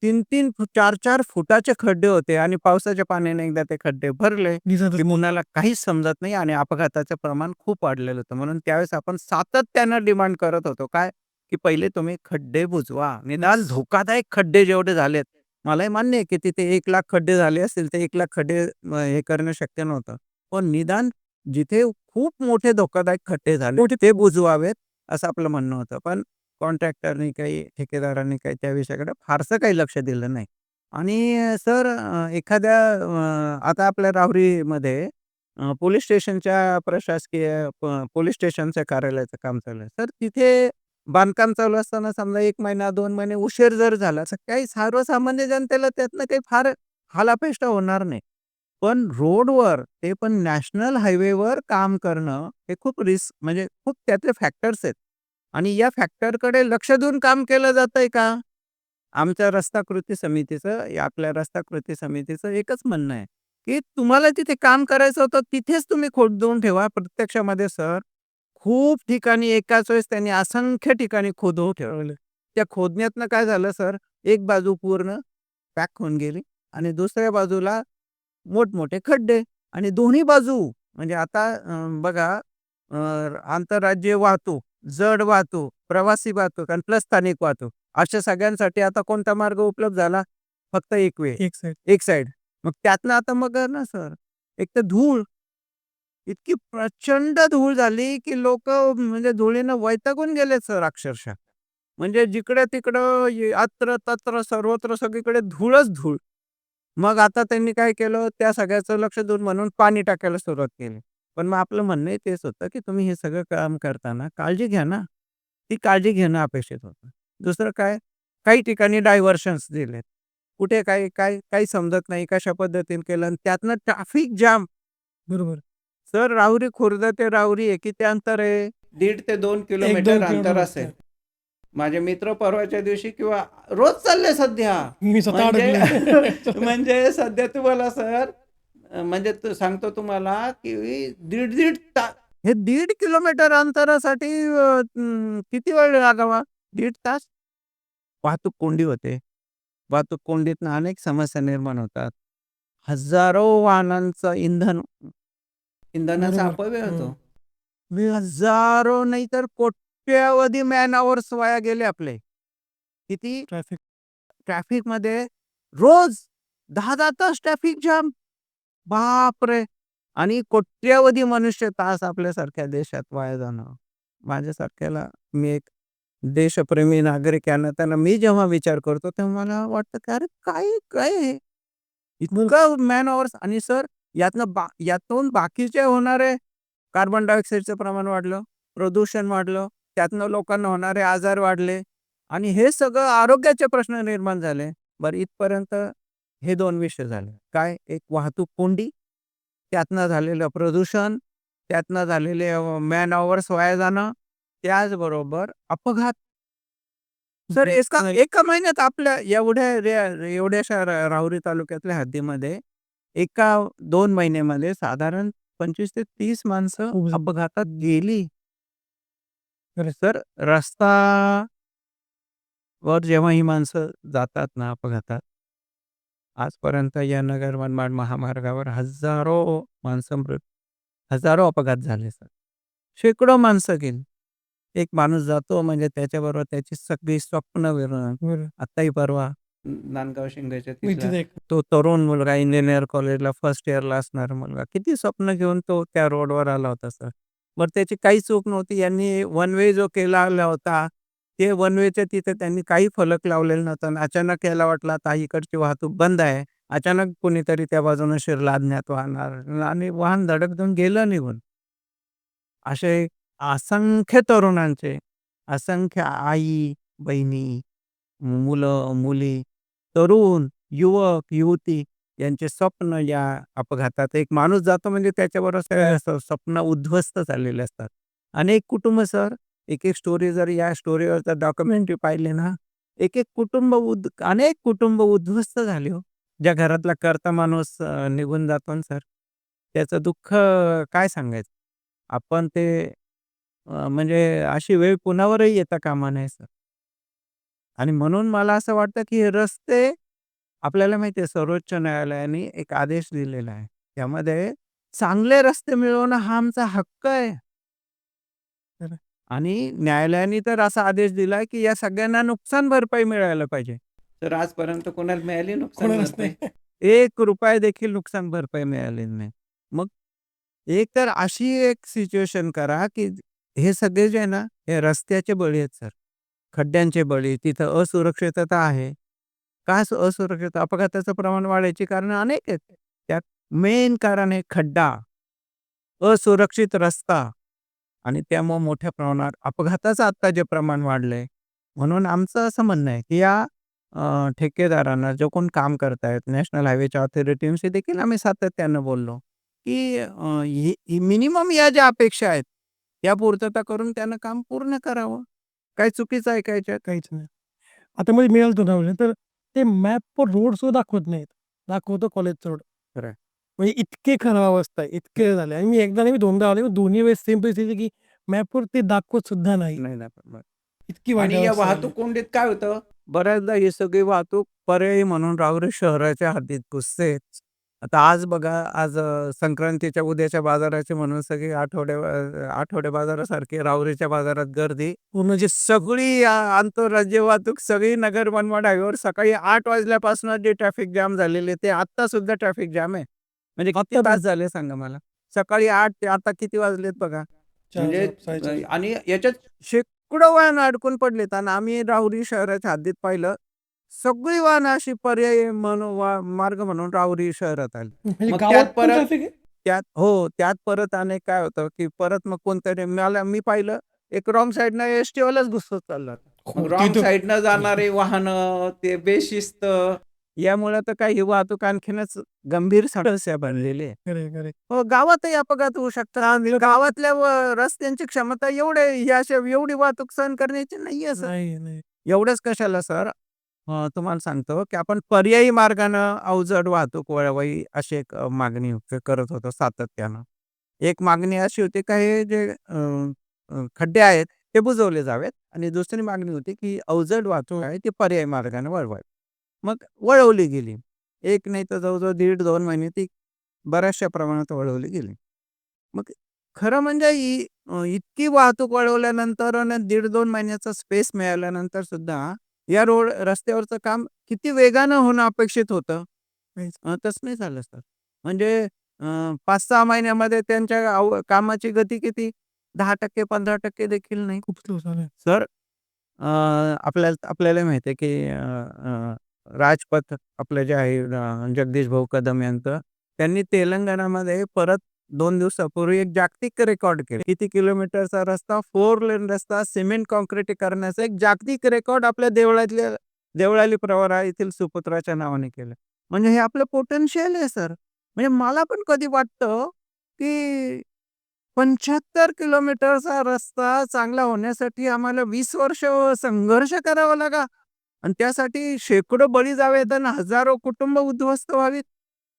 3-3 4-4 फुटाचे खड्डे होते आणि पावसाच्या पाण्याने एकदा ते खड्डे भरले, दिसतच की नाही. कुणाला काहीच समजत नाही आणि अपघाताचं प्रमाण खूप वाढलेलं होतं. म्हणून त्यावेळेस आपण सातत्यानं डिमांड करत होतो. काय? की पहिले तुम्ही खड्डे बुजवा. निदान धोकादायक खड्डे जेवढे झालेत, मलाही मान्य आहे, की तिथे 1,00,000 खड्डे झाले असतील, तर 1,00,000 खड्डे हे करणं शक्य नव्हतं. पण निदान जिथे खूप मोठे धोकादायक खड्डे झाले, ते बुजवावेत, असं आपलं म्हणणं होतं. पण कॉन्ट्रॅक्टरनी काही, ठेकेदारांनी काही त्या विषयाकडे फारसं काही लक्ष दिलं नाही. आणि सर एखाद्या आता आपल्या राहुरीमध्ये पोलिस स्टेशनच्या प्रशासकीय पोलिस स्टेशनच्या कार्यालयाचं काम चालू आहे. तर तिथे बांधकाम चालू असताना समजा 1 महिना, 2 महिने उशीर जर झाला, तर काही सर्वसामान्य जनतेला त्यातनं काही फार हालापेष्टा होणार नाही. पण रोडवर, ते पण नॅशनल हायवेवर काम करणं, हे खूप रिस्क म्हणजे खूप त्यातले फॅक्टर्स आहेत. आणि या फॅक्टरकडे लक्ष देऊन काम केलं जातंय का? आमच्या रस्ता कृती समितीचं, या आपल्या रस्ता कृती समितीचं एकच म्हणणं आहे, की तुम्हाला तिथे काम करायचं होतं, तिथेच तुम्ही खोदून ठेवा. प्रत्यक्षामध्ये सर, खूप ठिकाणी एकाच वेळेस त्यांनी असंख्य ठिकाणी खोदून ठेवलं. त्या खोदण्यातनं काय झालं सर, एक बाजू पूर्ण पॅक होऊन गेली आणि दुसऱ्या बाजूला मोठमोठे खड्डे आणि दोन्ही बाजू म्हणजे आता बघा आंतरराज्यीय वाहतूक, जड वाहतूक, प्रवासी वाहतूक आणि प्लस स्थानिक वाहतूक अशा सगळ्यांसाठी आता कोणता मार्ग उपलब्ध झाला? फक्त एक वे, एक साइड. एक साइड. मग त्यातनं आता मग ना सर, एक तर धूळ, इतकी प्रचंड धूळ झाली, की लोकं म्हणजे धुळीनं वैतागून गेले सर अक्षरशः. म्हणजे जिकडं-तिकडं अत्र-तत्र सर्वत्र सगळीकडे धूळच धूळ. मग आता त्यांनी काय केलं, त्या सगळ्याचं लक्ष देऊन म्हणून पाणी टाकायला सुरुवात केली. पण मग आपलं म्हणणंही तेच होतं, की तुम्ही हे सगळं काम करताना काळजी घ्या ना. ती काळजी घेणं अपेक्षित होतं. दुसरं काय, काही ठिकाणी डायव्हर्शन्स दिलेत. कुठे काय, काय काही समजत नाही कशा पद्धतीने केलं आणि त्यातनं ट्रॅफिक जाम. बरोबर. सर राहुरी खुर्द ते राहुरी आहे किती अंतर आहे? 1.5 ते 2 1-2 किलोमीटर अंतर किलोमीटर असेल. माझे मित्र परवाच्या दिवशी किंवा रोज चालले सध्या. मी स्वतः म्हणजे अडकलोय. म्हणजे सध्या तुम्हाला सर म्हणजे सांगतो तुम्हाला की दीड हे 1.5 किलोमीटर अंतरासाठी किती वेळ लागावा? 1.5 तास? वाहतूक कोंडी होते. वाहतूक कोंडीतनं अनेक समस्या निर्माण होतात. हजारो वाहनांचं इंधनाचा बरोबर. अपव्यय होतो. हं. हजारो नाही तर कोट्यावधी मॅन अवर्स वाया गेले आपले. किती? ट्रॅफिक. ट्रॅफिकमध्ये रोज 10-10 तास ट्रॅफिक जाम. बापरे! आणि कोट्यावधी मनुष्य तास आपल्यासारख्या देशात वाया जाणं. माझ्यासारख्याला मी एक देशप्रेमी नागरिक आहे ना, त्यांना मी जेव्हा विचार करतो तेव्हा मला वाटतं की अरे काय काय हे? बरं. इतकं मॅन अवर्स आणि सर यातून बाकीचे होणारे कार्बन डायऑक्साईडचं प्रमाण वाढलं, प्रदूषण वाढलं, त्यातनं लोकांना होणारे आजार वाढले आणि हे सगळं आरोग्याचे प्रश्न निर्माण झाले. बरं इथपर्यंत हे 2 विषय झाले. काय? एक वाहतूक कोंडी, त्यातनं झालेलं प्रदूषण, त्यातनं झालेले मॅन अवर्स वाया जाणं, त्याचबरोबर अपघात. सर एका महिन्यात आपल्या एवढ्याशा राहुरी तालुक्यातल्या हद्दीमध्ये एका 2 महिन्यामध्ये साधारण 25 ते 30 माणसं खूप झालं. अपघातात गेली. खरंच. तर रस्तावर जेव्हा ही माणसं जातात ना अपघातात, आजपर्यंत या नगर मनमाड महामार्गावर हजारो अपघात झाले सर. शेकडो माणसं गेली. एक माणूस जातो म्हणजे त्याच्याबरोबर त्याची सगळी स्वप्न विरळ. बरं. आत्ताही परवा नांदगाव शिंगाच्या मी तिथला तिथे एक तो तरुण मुलगा इंजिनिअर कॉलेजला फर्स्ट इयरला असणारा मुलगा किती स्वप्न घेऊन तो त्या रोडवर आला होता सर. बरं त्याची काही चूक नव्हती. यांनी वन वे जो केलेला होता, ते वन वेच्या तिथे त्यांनी काही फलक लावलेला नव्हता आणि अचानक याला वाटलं आता इकडची वाहतूक बंद आहे. अचानक कोणीतरी त्या बाजूनं शिर लादण्यात वाहणार आणि वाहन धडक देऊन गेलं निघून. असे असंख्य तरुणांचे, असंख्य आई, बहिणी, मुलं, मुली, तरुण, युवक, युवती यांचे स्वप्न या अपघातात एक माणूस जातो म्हणजे त्याच्याबरोबर सगळे स्वप्न उद्ध्वस्त झालेले असतात. अनेक कुटुंब सर, एक-एक स्टोरी जर या स्टोरीवर जर डॉक्युमेंटरी पाहिली ना, एक-एक अनेक कुटुंब उद्ध्वस्त झाले हो. ज्या घरातला कर्ता माणूस निघून जातो ना सर, त्याचं दुःख काय सांगायचं? आपण ते म्हणजे अशी वेळ कुणावरही येता कामा नये सर. आणि म्हणून मला असं वाटतं, की हे रस्ते आपल्याला माहिती आहे सर्वोच्च न्यायालयाने एक आदेश दिलेला आहे. त्यामध्ये चांगले रस्ते मिळवणं हा आमचा हक्क आहे. तर आणि न्यायालयाने तर असा आदेश दिलाय, की या सगळ्यांना नुकसान भरपाई मिळायला पाहिजे. तर आजपर्यंत कोणाला मिळाली नुकसान कोणालाच भरपाई? नाही. ₹1 देखील नुकसान भरपाई मिळालेली नाही. मग एक तर अशी एक सिच्युएशन करा, की हे सगळे जे आहे ना, हे रस्त्याचे बळी आहेत सर. खड्ड्यांचे बळी, तिथं असुरक्षितता आहे. का असुरक्षित अपघाताचं प्रमाण वाढायची कारणं अनेक आहेत. त्यात मेन कारण आहे खड्डा, असुरक्षित रस्ता आणि त्यामुळे मोठ्या प्रमाणात अपघाताचं आत्ता जे प्रमाण वाढलंय. म्हणून आमचं असं म्हणणं आहे, की या ठेकेदारांना जो कोण काम करतायत, नॅशनल हायवेच्या अथॉरिटीजशी देखील आम्ही सातत्यानं बोललो, की मिनिमम या ज्या अपेक्षा आहेत, या पूर्तता करून त्यानं काम पूर्ण करावं. काही चुकीचं आहे का याच्यात? काहीच नाही. आता मध्ये मिळालं होतं ना, तर ते मॅपवर रोड सुद्धा दाखवत नाहीत. दाखवतो कॉलेजचा रोड. खरं आहे. म्हणजे इतकी खराब अवस्था आहे, इतके झाले आणि मी एकदा नाही, मी दोनदा आले. दोन्ही वेळेस सेम परिस्थिती, की मॅपवर ते दाखवत सुद्धा नाही. नाही दाखवत. इतकी वाईट आणि या अवस्था झाली. वाहतूक कोंडीत काय होतं? बऱ्याचदा ही सगळी वाहतूक पर्यायी म्हणून राहुरी शहराच्या हद्दीत घुसतेच. आता आज बघा, आज संक्रांतीच्या उद्याच्या बाजाराची म्हणून सगळी आठवडे बाजारासारखी राहुरीच्या बाजारात गर्दी. पूर्ण जी सगळी आंतरराज्य वाहतूक सगळी नगर मनमाड हायवेवर सकाळी 8 वाजल्यापासून जे ट्रॅफिक जाम झालेले ते आत्ता सुद्धा ट्रॅफिक जाम आहे. म्हणजे किती आत्ता तास पण झाले सांगा मला? सकाळी 8 ते आता किती वाजलेत बघा. 4 म्हणजे 4:30. आणि याच्यात शेकडो वाहनं अडकून पडलेत आणि आम्ही राहुरी शहराच्या हद्दीत पाहिलं, सगळी वाहनं अशी पर्यायी म्हणून मार्ग म्हणून राहुरी शहरात आली. म्हणजे मग गावात पण ट्रॅफिक आहे? त्यात परत आणि काय होतं, की परत मग कोणतरी मी पाहिलं एक रॉंग साइडनं एसटीवालाच घुसत चालला. हो, मग ते रॉंग तर साइडनं जाणारी वाहनं, ते बेशिस्त यामुळे तर काही वाहतूक आणखीनच गंभीर समस्या बनलेली आहे. खरंय, खरंय. हो, गावातही अपघात होऊ शकतात आणि गावातल्या रस्त्यांची क्षमता एवढी वाहतूक सहन करण्याची नाहीये सर. नाही, नाही. एवढंच कशाला सर, तुम्हाला सांगतो की आपण पर्यायी मार्गानं अवजड वाहतूक वळवावी अशी एक मागणी करत होतो सातत्यानं. एक मागणी अशी होती का हे जे खड्डे आहेत ते बुजवले जावेत आणि दुसरी मागणी होती की अवजड वाहतूक आहे ती पर्यायी मार्गाने वळवावी. मग वळवली गेली. एक नाही तर जवळ-जवळ 1.5-2 महिने ती बऱ्याचशा प्रमाणात वळवली गेली. मग खरं म्हणजे इतकी वाहतूक वळवल्यानंतर आणि 1.5-2 महिन्याचा स्पेस मिळाल्यानंतर सुद्धा या रस्त्यावरचं काम किती वेगानं होणं अपेक्षित होतं. काहीच तसं नाही झालं सर. म्हणजे 5-6 महिन्यामध्ये त्यांच्या कामाची गती किती 10% 15% देखील नाही. खूप स्लो झालंय. सर, आपल्याला माहिती आहे की राजपथ आपलं जे आहे जगदीश भाऊ कदम यांचं, त्यांनी तेलंगणामध्ये परत 2 दिवसापूर्वी एक जागतिक रेकॉर्ड केलं. किती किलोमीटरचा रस्ता, 4 लेन रस्ता सिमेंट काँक्रिटीकरणाचा एक जागतिक रेकॉर्ड आपल्या देवळाली प्रवरा येथील सुपुत्राच्या नावाने केलं. म्हणजे हे आपलं पोटेन्शियल आहे सर. म्हणजे मला पण कधी वाटतं की 75 किलोमीटरचा रस्ता चांगला होण्यासाठी आम्हाला 20 वर्ष संघर्ष करावा लागा आणि त्यासाठी शेकडो बळी जावेत आणि हजारो कुटुंब उद्ध्वस्त व्हावीत.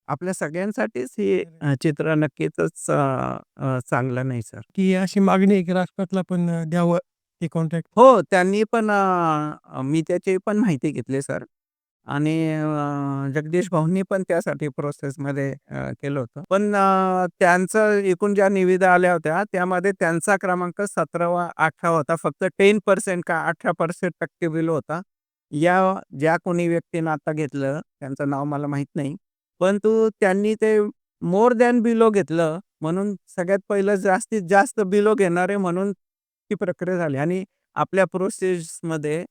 आपल्या सगळ्यांसाठीच हे चित्र नक्कीच चांगलं नाही सर. की अशी मागणी आहे की राजपथला पण द्यावं हे कॉन्ट्रॅक्ट. हो, त्यांनी पण मी त्याची पण माहिती घेतली सर आणि जगदीश भाऊंनी पण त्यासाठी प्रोसेसमध्ये केलं होतं. पण त्यांचं एकूण ज्या निविदा आल्या होत्या, त्यामध्ये त्यांचा क्रमांक 17वा-18 होता. फक्त 10% का 18% बिल होता. ज्या कोणी व्यक्तीनं आता घेतलं, त्यांचं नाव मला माहीत नाही. परंतु त्यांनी ते मोर दॅन बिलो घेतलं, म्हणून सगळ्यात पहिलं जास्तीत जास्त बिलो घेणारे म्हणून ती प्रक्रिया झाली आणि आपल्या प्रोसेसमध्ये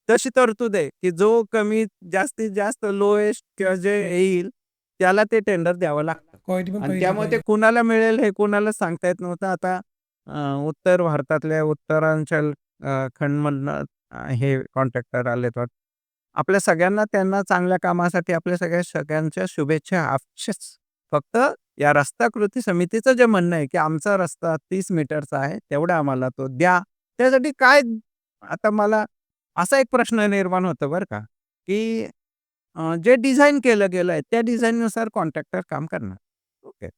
तशी तरतूद आहे, की जो जास्तीत जास्त लोएस्ट किंवा जे येईल, त्याला ते टेंडर द्यावं लागतं. क्वालिटी पण आणि पाहिजे त्यामुळे ते पाहिजे. कुणाला मिळेल हे कुणाला सांगता येत नव्हतं. आता उत्तर भारतातल्या उत्तरांचल खंडमधनं हे कॉन्ट्रॅक्टर आलेत वाटतं. आपल्या सगळ्यांना त्यांना चांगल्या कामासाठी आपल्या सगळ्यांच्या शुभेच्छा अवश्यच. फक्त या रस्ता कृती समितीचं जे म्हणणं आहे, की आमचा रस्ता 30 मीटरचा आहे, तेवढा आम्हाला तो द्या. त्यासाठी काय आता मला असा एक प्रश्न निर्माण होतो बरं का, की जे डिझाइन केलं गेलंय त्या डिझाइननुसार कॉन्ट्रॅक्टर काम करणार. ओके.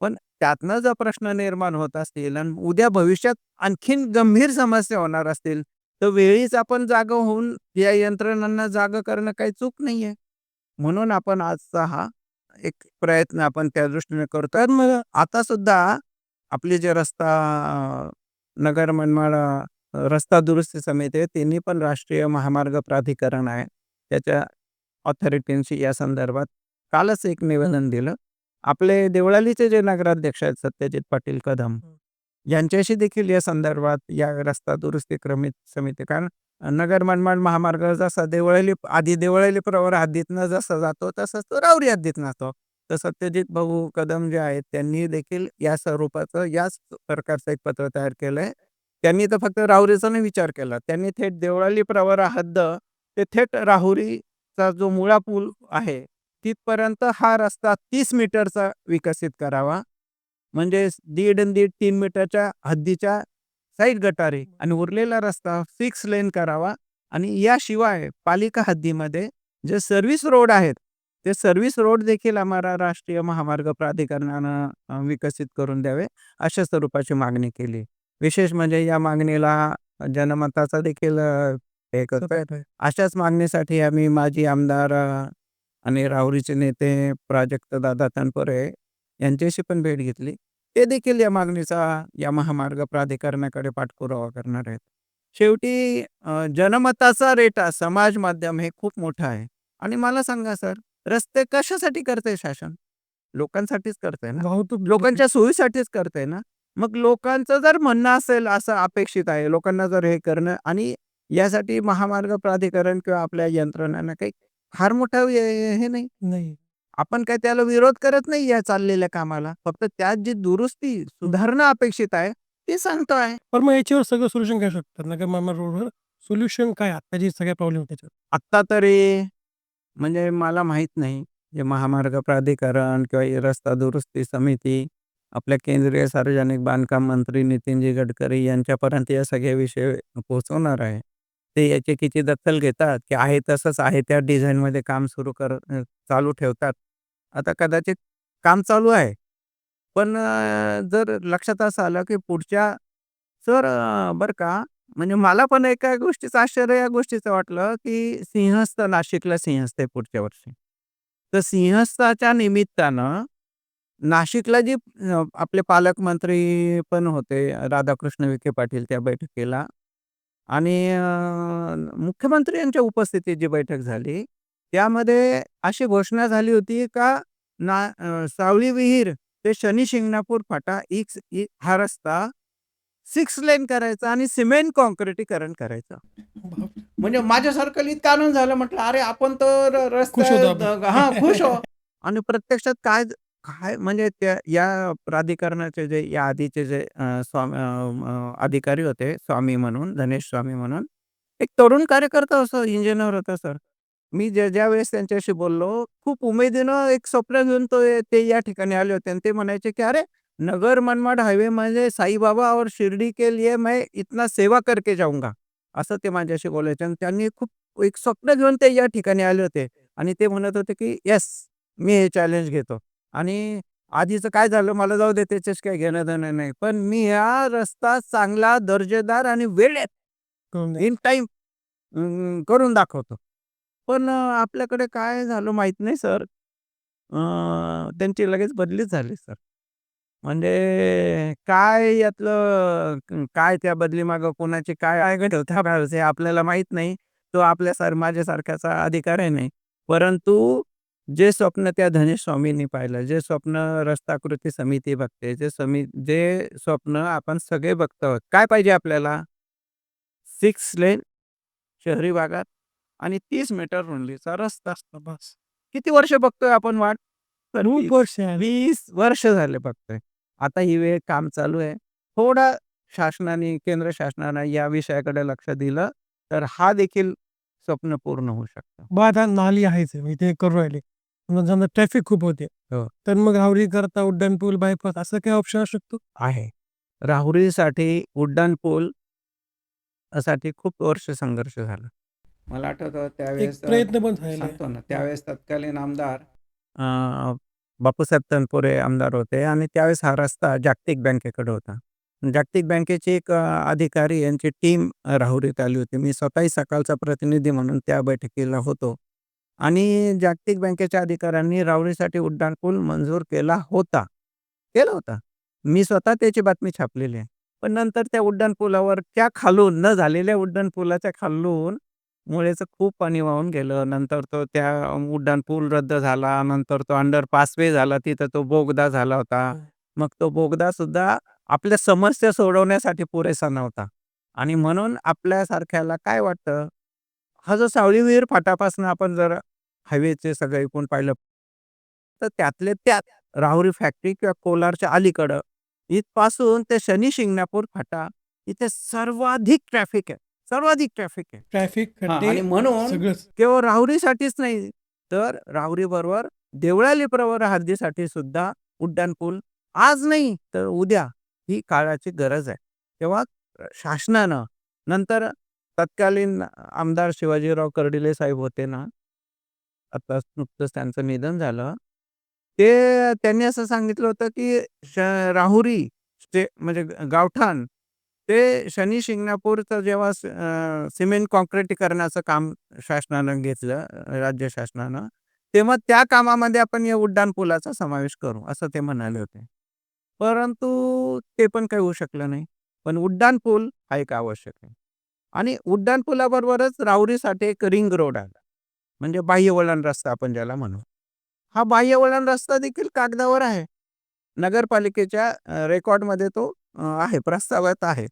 पण त्यातनं जर प्रश्न निर्माण होत असतील आणि उद्या भविष्यात आणखीन गंभीर समस्या होणार असतील, तर वेळीच आपण जागा होऊन या यंत्रणांना जागा करणं काही चूक नाहीये. म्हणून आपण आजचा हा एक प्रयत्न आपण त्या दृष्टीने करतोय. आणि मग आता सुद्धा आपली जे रस्ता नगर मनमाड रस्ता दुरुस्ती समिती आहे, त्यांनी पण राष्ट्रीय महामार्ग प्राधिकरण आहे. त्याच्या ऑथॉरिटींशी या संदर्भात कालच एक निवेदन दिलं. आपले देवळालीचे जे नगराध्यक्ष आहेत सत्यजित पाटील कदम, यांच्याशी देखील या संदर्भात या रस्ता दुरुस्ती समिती, कारण नगर मनमाड महामार्ग जसा आधी देवळाली प्रवरा हद्दीतनं जसा जातो तसाच तो राहुरी हद्दीतनं जातो. तर सत्यजित भाऊ कदम जे आहेत त्यांनी देखील या स्वरूपाचं याच प्रकारचं एक पत्र तयार केलंय. त्यांनी तर फक्त राहुरीचा नाही विचार केला. त्यांनी थेट देवळाली प्रवरा हद्द ते थेट राहुरीचा जो मुळा पूल आहे तिथपर्यंत हा रस्ता 30 मीटरचा विकसित करावा. म्हणजे 1.5 आणि 1.5-3 मीटरच्या हद्दीच्या साईड गटारी आणि उरलेला रस्ता 6 लेन करावा आणि याशिवाय पालिका हद्दीमध्ये जे सर्व्हिस रोड आहेत, ते सर्व्हिस रोड देखील आम्हाला राष्ट्रीय महामार्ग प्राधिकरणानं विकसित करून द्यावे, अशा स्वरूपाची मागणी केली. विशेष म्हणजे या मागणीला जनमताचा देखील हे करतोय. सपोर्ट आहे. अशाच मागणीसाठी आम्ही माजी आमदार आणि राहुरीचे नेते प्राजक्तदादा तनपुरे यांच्याशी पण भेट घेतली. ते देखील या मागणीचा या महामार्ग प्राधिकरणाकडे पाठपुरावा करणार आहेत. शेवटी जनमताचा रेटा समाज माध्यम हे खूप मोठं आहे आणि मला सांगा सर, रस्ते कशासाठी करतंय शासन? लोकांसाठीच करतंय ना. वाहतूक लोकांच्या सोयीसाठीच करतंय ना. मग लोकांचं जर म्हणणं असेल असं अपेक्षित आहे, लोकांना जर हे करणं आणि यासाठी महामार्ग प्राधिकरण किंवा आपल्या यंत्रणांना काही फार मोठा हे नाही. नाही. आपण काय त्याला विरोध करत नाही या चाललेल्या कामाला. फक्त त्यात जी दुरुस्ती, सुधारणा अपेक्षित आहे, ते सांगतोय. पण मग याच्यावर सगळं सोल्युशन काय शकतात नगर मनमाड रोडवर? सोल्युशन काय आता जे सगळे प्रॉब्लेम त्याच्यावर? आत्ता तरी म्हणजे मला माहीत नाही. जे महामार्ग प्राधिकरण किंवा ही रस्ता दुरुस्ती समिती, आपल्या केंद्रीय सार्वजनिक बांधकाम मंत्री नितीनजी गडकरी यांच्यापर्यंत हे सगळे विषय पोहोचवणार आहे. ते याची किती दखल घेतात, की आहे तसंच आहे त्या डिझाईनमध्ये काम चालू ठेवतात. आता कदाचित काम चालू आहे. पण जर लक्षात असं आलं, की पुढच्या सर बरं का, म्हणजे मला पण एका गोष्टीचं आश्चर्य या गोष्टीचं वाटलं, की सिंहस्थ नाशिकला सिंहस्थ आहे पुढच्या वर्षी. तर सिंहस्थाच्या निमित्तानं नाशिकला जी आपले पालकमंत्री पण होते राधाकृष्ण विखे पाटील त्या बैठकीला आणि मुख्यमंत्री यांच्या उपस्थितीत जी बैठक झाली, त्यामध्ये अशी घोषणा झाली होती का सावळी विहीर ते शनी शिंगणापूर फाटा हा रस्ता 6 लेन करायचा आणि सिमेंट काँक्रिटीकरण करायचं. बापरे! म्हणजे माझ्यासारखं इतकं आनंद झाला. म्हटलं, "अरे, आपण तर खुश होतो आपण. खुश आहोत." आणि प्रत्यक्षात काय काय म्हणजे त्या या प्राधिकरणाचे जे या आधीचे जे अधिकारी होते, स्वामी म्हणून, धनेश स्वामी म्हणून, एक तरुण कार्यकर्ता होता, इंजिनिअर होता सर. मी ज्यावेळेस त्यांच्याशी बोललो, खूप उमेदीनं एक स्वप्न घेऊन ते या ठिकाणी आले होते आणि ते म्हणायचे, की "अरे, नगर मनमाड हायवे म्हणजे साईबाबा और शिर्डी के लिए मैं इतना सेवा करके जाऊंगा." असं ते माझ्याशी बोलायचे आणि त्यांनी खूप एक स्वप्न घेऊन ते या ठिकाणी आले होते आणि ते म्हणत होते, की "येस, मी हे चॅलेंज घेतो." आणि आधीचं काय झालं मला जाऊ दे त्याच्याशी काही घेणं-देणं नाही. पण मी हा रस्ता चांगला, दर्जेदार आणि वेळेत करून द्या. इन टाईम करून दाखवतो. पण आपल्याकडे काय झालं माहीत नाही सर. त्यांची लगेच बदलीच झाली सर. म्हणजे काय यातलं काय त्या बदलीमागं कोणाची काय आहे हे आपल्याला माहीत नाही. तो माझ्यासारख्याचा अधिकार नाही. परंतु जे स्वप्न त्या धनेश स्वामींनी पाहिलं, जे स्वप्न रस्ताकृती समिती बघते, जे स्वप्न आपण सगळे बघतो आहोत. काय पाहिजे आपल्याला? 6 लेन शहरी भागात आणि 30 मीटर रुंदीचा रस्ता. बस. किती वर्ष बघतोय आपण वाट? तर खूप वर्ष आहे. 20 वर्ष झाले बघतोय. आता ही वेळ काम चालू आहे. थोडा केंद्र शासनानं या विषयाकडे लक्ष दिलं, तर हा देखील स्वप्न पूर्ण होऊ शकतं. मग आता नाली आहेच आहे, म्हणजे ते करू राहिले. मग समजा ट्रॅफिक खूप होते. हो. तर मग राहुरी करता उड्डाणपूल, बायपास असं काही ऑप्शन असू शकतो? आहे. राहुरीसाठी उड्डाणपूल साठी खूप वर्ष संघर्ष झाला. मला आठवतं एक त्यावेळेस प्रयत्न पण झालेले. सांगतो ना, त्यावेळेस तत्कालीन आमदार बापूसाहेब तनपुरे आमदार होते आणि त्यावेळेस हा रस्ता जागतिक बँकेकडे होता. जागतिक बँकेची एक अधिकारी यांची टीम राहुरीत आली होती. मी स्वतःही सकाळचा प्रतिनिधी म्हणून त्या बैठकीला होतो आणि जागतिक बँकेच्या अधिकाऱ्यांनी राहुरीसाठी उड्डाणपूल मंजूर केला होता. केला होता. मी स्वतः त्याची बातमी छापलेली आहे. पण नंतर त्या उड्डाणपुलावरच्या खालून न झालेल्या उड्डाणपुलाच्या खालून मुळेचं खूप पाणी वाहून गेलं. नंतर तो त्या उड्डाणपूल रद्द झाला. नंतर तो अंडरपासवे झाला. तिथं तो बोगदा झाला होता. मग तो बोगदासुद्धा आपल्या समस्या सोडवण्यासाठी पुरेसा नव्हता. आणि म्हणून आपल्यासारख्याला काय वाटतं, हा जो सावळी विहीर फाटापासून आपण जर हायवेचे सगळं एकूण पाहिलं, तर त्यातले त्यात राहुरी फॅक्टरी किंवा कोलारच्या अलीकडं इथपासून ते शनी शिंगणापूर फाटा इथे सर्वाधिक ट्रॅफिक आहे. सर्वाधिक ट्रॅफिक आहे. ट्रॅफिक, हां, खड्डे आणि म्हणून सगळंच. केवळ राहुरीसाठीच नाही, तर राहुरीबरोबर देवळाली प्रवरा हद्दीसाठी सुद्धा उड्डाणपूल आज नाही तर उद्या ही काळाची गरज आहे. तेव्हा शासनानं नंतर तत्कालीन आमदार शिवाजीराव कर्डिले साहेब होते ना, आता नुकतंच त्यांचं निधन झालं. त्यांनी असं सांगितलं होतं, की राहुरी म्हणजे गावठाण ते शनी शिंगणापूरचं जेव्हा सिमेंट काँक्रिटीकरणाचं काम शासनानं घेतलं, राज्य शासनानं, तेव्हा त्या कामामध्ये आपण या उड्डाणपुलाचा समावेश करू, असं ते म्हणाले होते. परंतु ते पण काही होऊ शकलं नाही. पण उड्डाणपूल हा एक आवश्यक आहे. आणि उड्डाणपुलाबरोबरच राहुरीसाठी एक रिंग रोड आला. म्हणजे बाह्यवळण रस्ता आपण ज्याला म्हणू. हा बाह्यवळण रस्ता देखील कागदावर आहे. नगरपालिकेच्या रेकॉर्डमध्ये तो आहे, प्रस्तावात आहे.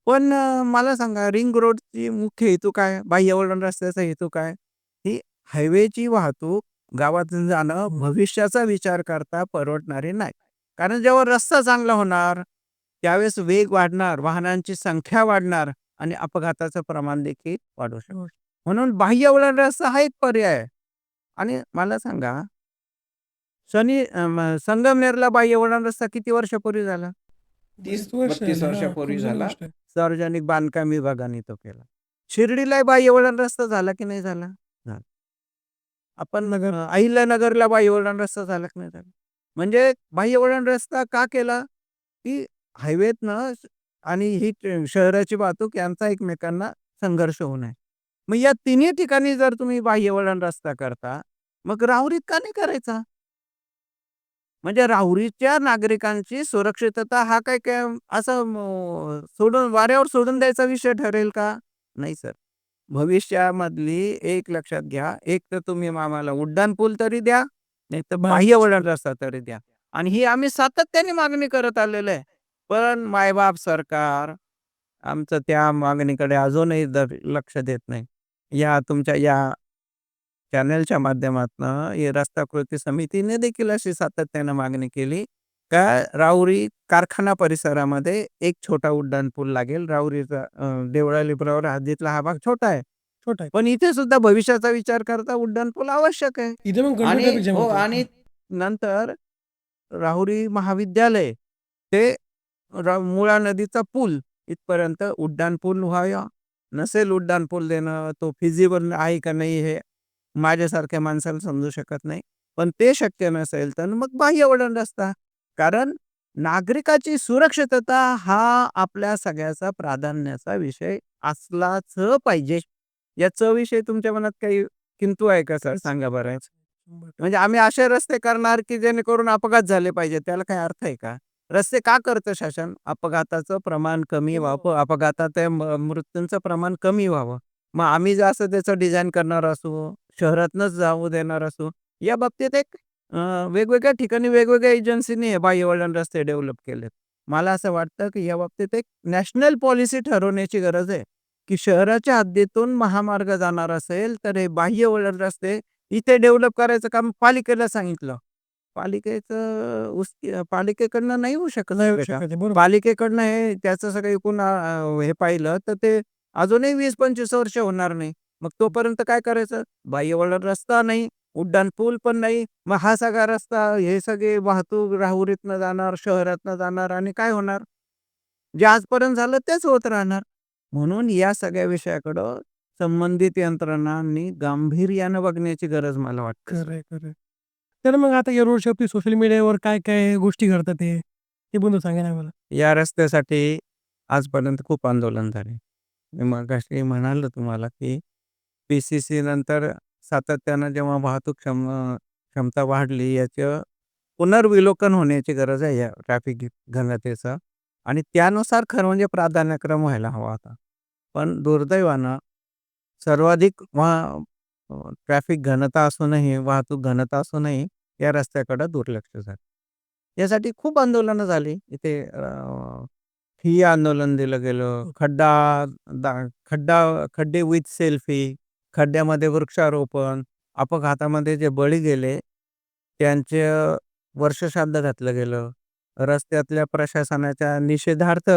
पण मला सांगा रिंग रोडची मुख्य हेतू काय? बाह्यवळण रस्त्याचा हेतू काय? ही हायवेची वाहतूक गावातून जाणं भविष्याचा विचार करता परवडणारे नाही. कारण जेव्हा रस्ता चांगला होणार, त्यावेळेस वेग वाढणार, वाहनांची संख्या वाढणार आणि अपघाताचं प्रमाण देखील वाढू शकतं. म्हणून बाह्यवळण रस्ता हा एक पर्याय आहे. आणि मला सांगा, संगमनेरला बाह्य वळण रस्ता किती वर्षापूर्वी झाला? बरीच वर्ष 30-32 झाली. हां, खूप वर्षापूर्वी जुनी झाला. गोष्ट आहे. सार्वजनिक बांधकाम विभागाने तो केला. शिर्डीलाही बाह्य वळण रस्ता झाला की नाही झाला? झाला. आपण नगर अहिल्यानगरला बाह्य वळण रस्ता झाला की नाही झाला? म्हणजे बाह्य वळण रस्ता का केला? की हायवेतनं आणि ही शहराची वाहतूक यांचा एकमेकांना संघर्ष होऊ नये. मग या तिन्ही ठिकाणी जर तुम्ही बाह्य वळण रस्ता करता, मग राहुरीत का नाही करायचा? म्हणजे राहुरीच्या नागरिकांची सुरक्षितता हा काय काय असं सोडून वाऱ्यावर सोडून द्यायचा विषय ठरेल का? नाही सर. भविष्यामधली एक लक्षात घ्या, एक तर तुम्ही आम्हाला उड्डाणपूल तरी द्या, नाहीतर बाह्य बांधकाम वळण रस्ता तरी द्या. आणि ही आम्ही सातत्याने मागणी करत आलेलो आहे. पण मायबाप सरकार आमचं त्या मागणीकडे अजूनही लक्ष देत नाही. या तुमच्या या चॅनलच्या माध्यमातनं हे रस्ता कृती समितीने देखील अशी सातत्यानं मागणी केली, का राहुरी कारखाना परिसरामध्ये एक छोटा उड्डाणपूल लागेल. राहुरीचा देवळाली प्रवरा हद्दीतला हा भाग छोटा आहे. छोटा आहे. पण इथे सुद्धा भविष्याचा विचार करता उड्डाणपूल आवश्यक आहे. इथे मग गंडू आणि ट्रॅफिक जाम हो होतं. आणि नंतर राहुरी महाविद्यालय ते मुळा नदीचा पूल इथपर्यंत उड्डाणपूल व्हावा. नसेल उड्डाणपूल देणं, तो फिजिबल आहे का नाही हे माझ्यासारख्या माणसाला समजू शकत नाही. पण ते शक्य नसेल तर मग बाह्य वळण रस्ता. कारण नागरिकाची सुरक्षितता हा आपल्या सगळ्याचा प्राधान्याचा विषय असलाच पाहिजे. याचा विषय तुमच्या मनात काही किंतु आहे का सर? सांगा बरं. 100% म्हणजे आम्ही असे रस्ते करणार की जेणेकरून अपघात झाले पाहिजे. त्याला काही अर्थ आहे का? रस्ते का करतं शासन? अपघाताचं प्रमाण कमी व्हावं, अपघातात मृत्यूंचं प्रमाण कमी व्हावं. मग आम्ही जर असं त्याचं डिझाइन करणार असू, शहरातनंच जाऊ देणार असू, या बाबतीत एक वेगवेगळ्या ठिकाणी वेगवेगळ्या एजन्सीनी हे बाह्यवळण रस्ते डेव्हलप केलेत. मला असं वाटतं की या बाबतीत एक नॅशनल पॉलिसी ठरवण्याची गरज आहे, की शहराच्या हद्दीतून महामार्ग जाणार असेल, तर हे बाह्यवळण रस्ते इथे डेव्हलप करायचं काम पालिकेला सांगितलं. पालिकेकडनं नाही होऊ शकत नाही होऊ बेटा. शकत आहे. बरोबर. पालिकेकडनं हे त्याचं सगळं एकूण हे पाहिलं तर ते अजूनही 20-25 वर्ष होणार नाही. मग तोपर्यंत काय करायचं? बाह्यवळण रस्ता नाही, उड्डाणपूल पण नाही. मग हा सगळा रस्ता हे सगळे वाहतूक राहुरीतनं जाणार, शहरातनं जाणार आणि काय होणार? जे आजपर्यंत झालं तेच होत राहणार. म्हणून या सगळ्या विषयाकडं संबंधित यंत्रणांनी गांभीर्यानं बघण्याची गरज मला वाटते सर. खरं आहे, खरं आहे. तर मग आता या रोडच्या सोशल मीडियावर काय-काय गोष्टी घडतात ते? ते पण सांगा ना मला. या रस्त्यासाठी आजपर्यंत खूप आंदोलन झाले. मी मगाशी म्हणालो तुम्हाला, की पी-सी-सी नंतर सातत्यानं जेव्हा वाहतूक क्षमता वाढली, याचं पुनर्विलोकन होण्याची गरज आहे या ट्रॅफिक घनतेचं आणि त्यानुसार खरं म्हणजे प्राधान्यक्रम व्हायला हवा होता. पण दुर्दैवानं सर्वाधिक ट्रॅफिक घनता असूनही, वाहतूक घनता असूनही या रस्त्याकडे दुर्लक्ष झालं. यासाठी खूप आंदोलनं झाली. इथे ठिय्या आंदोलन दिलं गेलं. खड्डे विथ सेल्फी, खड्ड्यामध्ये वृक्षारोपण, अपघातामध्ये जे बळी गेले, त्यांचं वर्षश्राद्ध घातलं गेलं. रस्त्यातल्या प्रशासनाच्या निषेधार्थ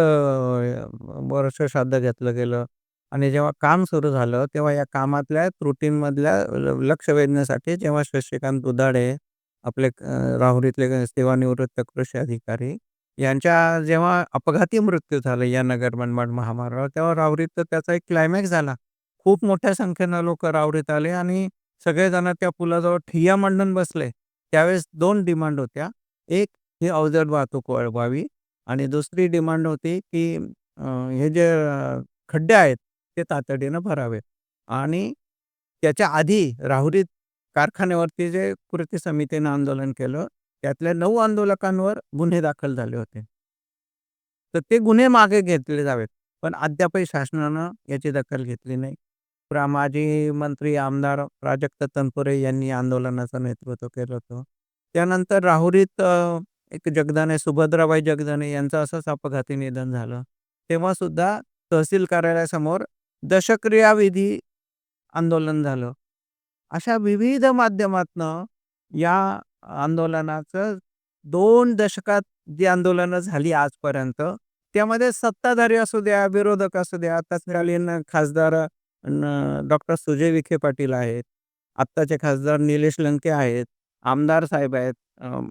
वर्षश्राद्ध घेतलं गेलं आणि जेव्हा काम सुरू झालं, तेव्हा या कामातल्या त्रुटींमधल्या लक्ष वेधण्यासाठी जेव्हा शशिकांत दुधाडे आपले राहुरीतले सेवानिवृत्त कृषी अधिकारी यांच्या जेव्हा अपघाती मृत्यू झाला या नगर मनमाड महामार्गावर, तेव्हा राहुरीत तर त्याचा एक क्लायमॅक्स झाला. खूप मोठ्या संख्येनं लोकं राहुरीत आले आणि सगळेजण त्या पुलाजवळ ठिय्या मांडून बसले. त्यावेळेस 2 डिमांड होत्या. एक, ही अवजड वाहतूक वळवावी आणि दुसरी डिमांड होती, की हे जे खड्डे आहेत ते तातडीनं भरावेत आणि त्याच्या आधी राहुरीत कारखान्यावरती जे कृती समितीनं आंदोलन केलं, त्यातल्या 9 आंदोलकांवर गुन्हे दाखल झाले होते. तर ते गुन्हे मागे घेतले जावेत. पण अद्यापही शासनानं याची दखल घेतली नाही. माजी मंत्री आमदार प्राजक्त तनपुरे यांनी आंदोलनाचं नेतृत्व केलं होतं. त्यानंतर राहुरीत एक जगदाने सुभद्राबाई जगदाने यांचं असंच अपघाती निधन झालं. तेव्हा सुद्धा तहसील कार्यालयासमोर दशक्रियाविधी आंदोलन झालं. अशा विविध माध्यमातनं या आंदोलनाचं 2 दशकात जी आंदोलनं झाली आजपर्यंत, त्यामध्ये सत्ताधारी असू द्या, विरोधक असू द्या, तत्कालीन खासदार डॉक्टर सुजय विखे पाटील आहेत आत्ताचे खासदार निलेश लंके आहेत, आमदार साहेब आहेत,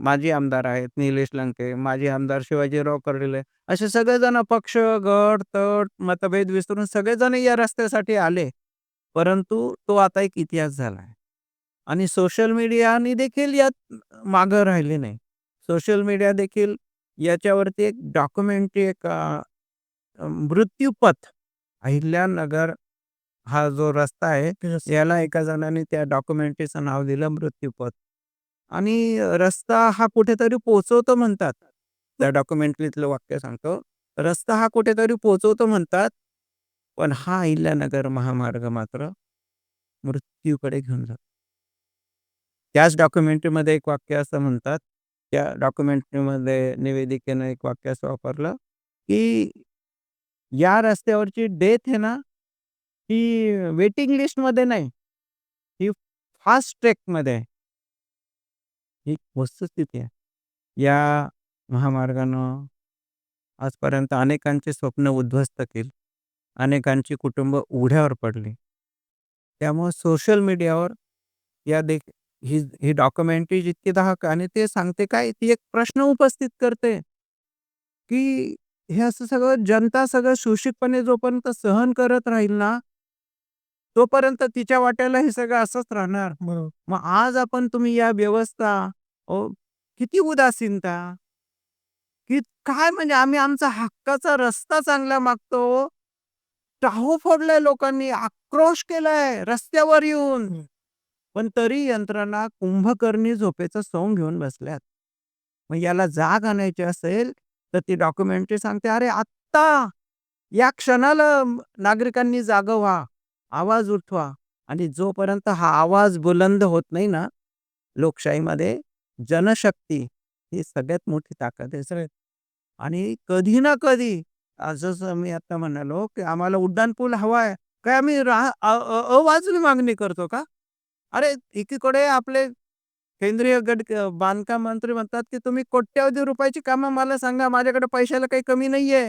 माजी आमदार आहेत निलेश लंके, माजी आमदार शिवाजीराव कर्डिले, असे सगळेजण पक्ष, गट, तट, मतभेद विसरून सगळेजण या रस्त्यासाठी आले. परंतु तो आता एक इतिहास झाला आहे आणि सोशल मीडियाने देखील यात मागं राहिले नाही. सोशल मीडिया देखील याच्यावरती एक डॉक्युमेंटरी, एक मृत्यूपथ, अहिल्यानगर हा जो रस्ता आहे, Yes. याला एका जणाने त्या डॉक्युमेंटरीचं नाव दिलं मृत्यूपथ. आणि रस्ता हा कुठेतरी पोहोचवतो म्हणतात. त्या डॉक्युमेंटरीतलं वाक्य सांगतो. रस्ता हा कुठेतरी पोहोचवतो म्हणतात, पण हा अहिल्यानगर महामार्ग मात्र मृत्यूकडे घेऊन जातो. त्याच डॉक्युमेंटरीमध्ये एक वाक्य असं म्हणतात, त्या डॉक्युमेंटरीमध्ये निवेदिकेनं एक वाक्य असं वापरलं, की या रस्त्यावरची डेथ आहे ना, ही वेटिंग लिस्टमध्ये नाही, ही फास्ट ट्रॅकमध्ये आहे. ही वस्तुस्थिती आहे. या महामार्गानं आजपर्यंत अनेकांची स्वप्न उद्ध्वस्त केली. अनेकांची कुटुंब उघड्यावर पडली. त्यामुळे सोशल मीडियावर या ही ही डॉक्युमेंटरी जितकी दाहक आणि ते सांगते काय, ती एक प्रश्न उपस्थित करते, की हे असं सगळं जनता सगळं सुशिक्षितपणे जोपर्यंत सहन करत राहील ना, तोपर्यंत तिच्या वाट्याला हे सगळं असंच राहणार. बरोबर. मग आज आपण तुम्ही या व्यवस्था, किती उदासीनता, की काय म्हणजे आम्ही आमचा हक्काचा रस्ता चांगला मागतो. टाहो फोडलाय लोकांनी, आक्रोश केलाय रस्त्यावर येऊन. हं. पण तरी यंत्रणा कुंभकर्णी झोपेचं सोंग घेऊन बसल्यात. मग याला जाग आणायची असेल, तर ती डॉक्युमेंटरी सांगते, "अरे आत्ता, या क्षणाला नागरिकांनी जागं व्हा, आवाज उठवा." आणि जोपर्यंत हा आवाज बुलंद होत नाही ना, लोकशाहीमध्ये जनशक्ती ही सगळ्यात मोठी ताकद आहे. आणि कधी ना कधी, जसं मी आता म्हणालो, की आम्हाला उड्डाणपूल हवा आहे. काय आम्ही अवाजवी मागणी करतो का? अरे, एकीकडे आपले केंद्रीय बांधकाम मंत्री म्हणतात, की तुम्ही कोट्यवधी रुपयाची कामं मला सांगा, माझ्याकडे पैशाला काही कमी नाहीये.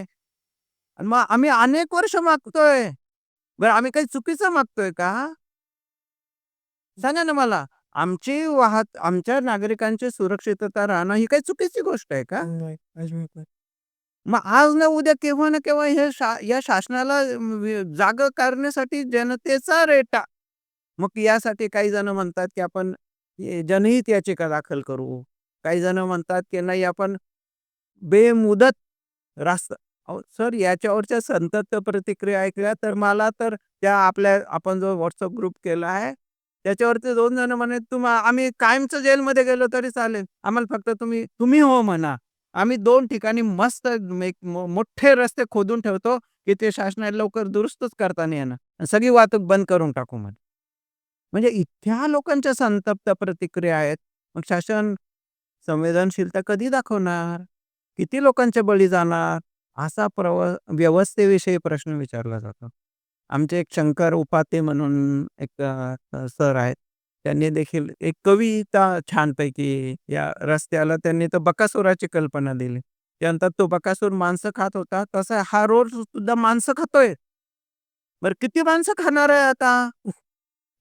आणि मग आम्ही अनेक वर्ष मागतोय. बरं आम्ही काही चुकीचं मागतोय का? सांगा ना मला. आमच्या नागरिकांची सुरक्षितता राहणं ही काही चुकीची गोष्ट आहे का? नाही, अजिबात नाही. मग आज ना उद्या केव्हा ना केव्हा या शासनाला जागं करण्यासाठी जनतेचा रेटा. मग यासाठी काही जण म्हणतात, की आपण जनहित याचिका दाखल करू. काही जण म्हणतात, की नाही आपण बेमुदत रास्त अहो सर, याच्यावरच्या संतप्त प्रतिक्रिया ऐकल्या तर मला तर त्या आपण जो WhatsApp ग्रुप केला आहे, त्याच्यावरती 2 जण म्हणे, आम्ही कायमचं जेलमध्ये गेलो तरी चालेल. आम्हाला फक्त तुम्ही तुम्ही हो म्हणा. आम्ही 2 ठिकाणी मस्त एक मोठे रस्ते खोदून ठेवतो, की ते शासनाला लवकर दुरुस्तच करता नाही येणार. आणि सगळी वाहतूक बंद करून टाकू म्हणे. म्हणजे इतक्या लोकांच्या संतप्त प्रतिक्रिया आहेत. मग शासन संवेदनशीलता कधी दाखवणार? किती लोकांचे बळी जाणार? असा व्यवस्थेविषयी प्रश्न विचारला जातो. आमचे एक शंकर उपाध्ये म्हणून एक सर आहेत. त्यांनी देखील एक कविता छानपैकी या रस्त्याला त्यांनी तर बकासुराची कल्पना दिली. त्यानंतर तो बकासूर माणसं खात होता, तसा हा रोड सुद्धा माणसं खातोय. बरं किती माणसं खाणार आहे आता?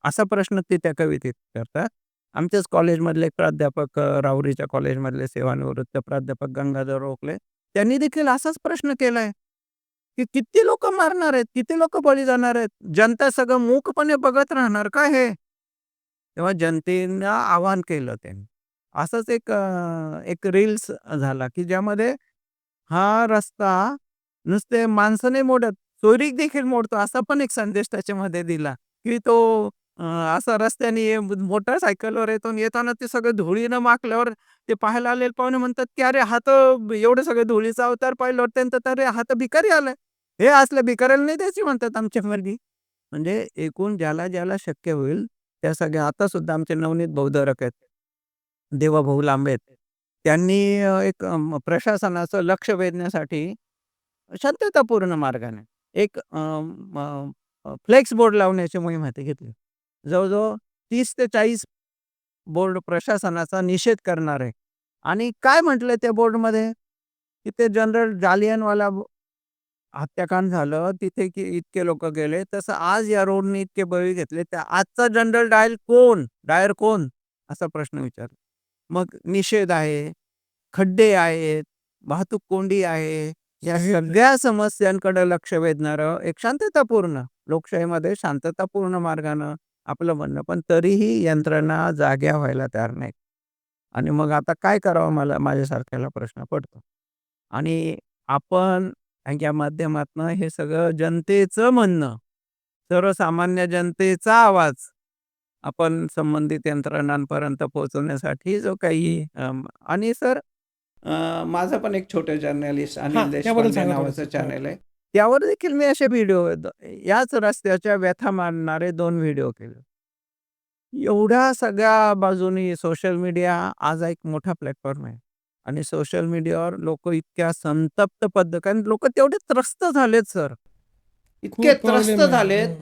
असा प्रश्न ते त्या कवितेत करतात. आमच्याच कॉलेजमधले एक प्राध्यापक, राहुरीच्या कॉलेजमधले सेवानिवृत्त प्राध्यापक गंगाधर ओकले, त्यांनी देखील असाच प्रश्न केलाय, की किती लोकं मारणार आहेत? किती लोकं बळी जाणार आहेत? जनता सगळं मूकपणे बघत राहणार का हे? तेव्हा जनतेनं आवाहन केलं त्यांनी. असंच एक रील्स झाला, की ज्यामध्ये हा रस्ता नुसते माणसं नाही मोडत, चोरी देखील मोडतो असा पण एक संदेश त्याच्यामध्ये दिला, की तो अ, असा रस्त्याने मोटरसायकलवर येतो आणि येताना ते सगळं धुळीनं माखल्यावर ते पाहायला आलेले पाहुणे म्हणतात, की "अरे हा तर एवढं सगळं धुळीचा अवतार पाहिल्यावर त्यांचं तर हा तर भिकारी आलाय. हे असल्या भिकाऱ्याला नाही द्यायची" म्हणतात आमच्यामध्ये. म्हणजे एकूण ज्याला शक्य होईल त्या सगळ्या आता सुद्धा आमचे नवनीत बौद्धरक आहेत. देवाभाऊ लांबे आहेत. त्यांनी एक प्रशासनाचं लक्ष वेधण्यासाठी शांततापूर्ण मार्गाने एक फ्लेक्स बोर्ड लावण्याची मोहीम हाती घेतली. जवळ-जवळ 30 ते 40 बोर्ड प्रशासनाचा निषेध करणार आहे. आणि काय म्हटलंय त्या बोर्डमध्ये, की ते जनरल जालियनवाला हत्याकांड झालं, तिथे की इतके लोकं गेले. तसं आज या रोडने इतके बळी घेतले. तर आजचा जनरल डायल कोण? डायर कोण? असा प्रश्न विचारला. मग निषेध आहे, खड्डे आहेत, वाहतूक कोंडी आहे. या सगळ्या समस्यांकडे लक्ष वेधणारं एक शांततापूर्ण लोकशाहीमध्ये शांततापूर्ण मार्गानं आपलं म्हणणं. पण तरीही यंत्रणा जाग्या व्हायला तयार नाहीत. आणि मग आता काय करावं मला माझ्यासारख्याला प्रश्न पडतो. आणि आपण ह्या माध्यमातनं हे सगळं जनतेचं म्हणणं, सर्वसामान्य जनतेचा आवाज आपण संबंधित यंत्रणांपर्यंत पोहोचवण्यासाठी जो काही आणि सर माझं पण एक छोटं जर्नलिस्ट हां, अनिल त्याबद्दल देशपांडे सांगा नावाचं थोडंसं. चॅनल आहे. त्यावर देखील मी असे व्हिडिओ याच रस्त्याच्या व्यथा मांडणारे 2 व्हिडिओ केले. एवढ्या सगळ्या बाजूनी सोशल मीडिया आज एक मोठा प्लॅटफॉर्म आहे. आणि सोशल मीडियावर लोकं इतक्या संतप्त कारण लोकं तेवढे त्रस्त झालेत सर. इतके खूप त्रस्त प्रॉब्लेम आहे. झालेत.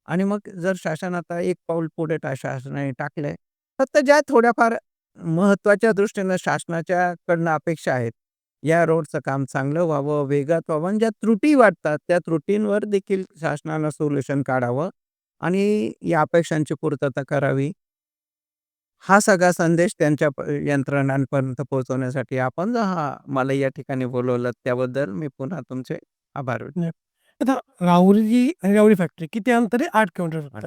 आणि मग जर शासन आता एक पाऊल पुढे शासनाने टाकलंय. फक्त ज्या थोड्याफार महत्त्वाच्या दृष्टीनं शासनाच्या कडनं अपेक्षा आहेत. या रोडचं काम चांगलं व्हावं, वेगात व्हावं आणि ज्या त्रुटी वाटतात, त्या त्रुटींवर देखील शासनानं सोल्युशन काढावं आणि या अपेक्षांची पूर्तता करावी. हा सगळा संदेश त्यांच्या यंत्रणांपर्यंत पोहोचवण्यासाठी आपण मला या ठिकाणी बोलवलं त्याबद्दल मी पुन्हा तुमचे आभार व्यक्त नाही. आता राहुरी आणि राहुरी फॅक्टरी किती अंतर आहे? 8 किलोमीटर फक्त.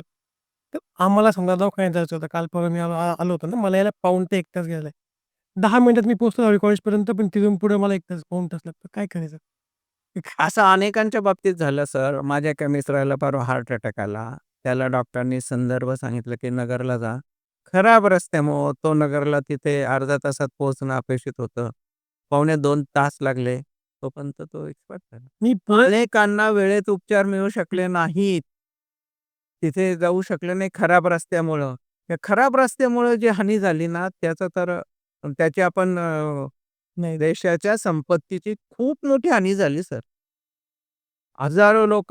तर आम्हाला समजा दवाखान्यात जायचं होतं. काल परवा मी आलो होतो ना, मला यायला पाऊण ते 1 तास गेलाय. 10 मिनिटात मी पोहोचतो राहुरी कॉलेजपर्यंत, पण तिथून पुढे मला 1 तास, पाऊण तास लागतो. काय करायचं? असं अनेकांच्या बाबतीत झालं सर. माझ्या एका मित्राला परवा हार्ट अटॅक आला. त्याला डॉक्टरांनी संदर्भ सांगितलं, की नगरला जा. खराब रस्त्यामुळं तो नगरला तिथे अर्ध्या तासात पोहोचणं अपेक्षित होतं. पावणे 2 तास लागले. तोपर्यंत तो एक्सपायर झाला. मी परत अनेकांना वेळेत उपचार मिळू शकले नाहीत. तिथे जाऊ शकले नाही खराब रस्त्यामुळं. त्या खराब रस्त्यामुळं जी हानी झाली ना, त्याचं तर त्याची आपण नाही. देशाच्या संपत्तीची खूप मोठी हानी झाली सर. हजारो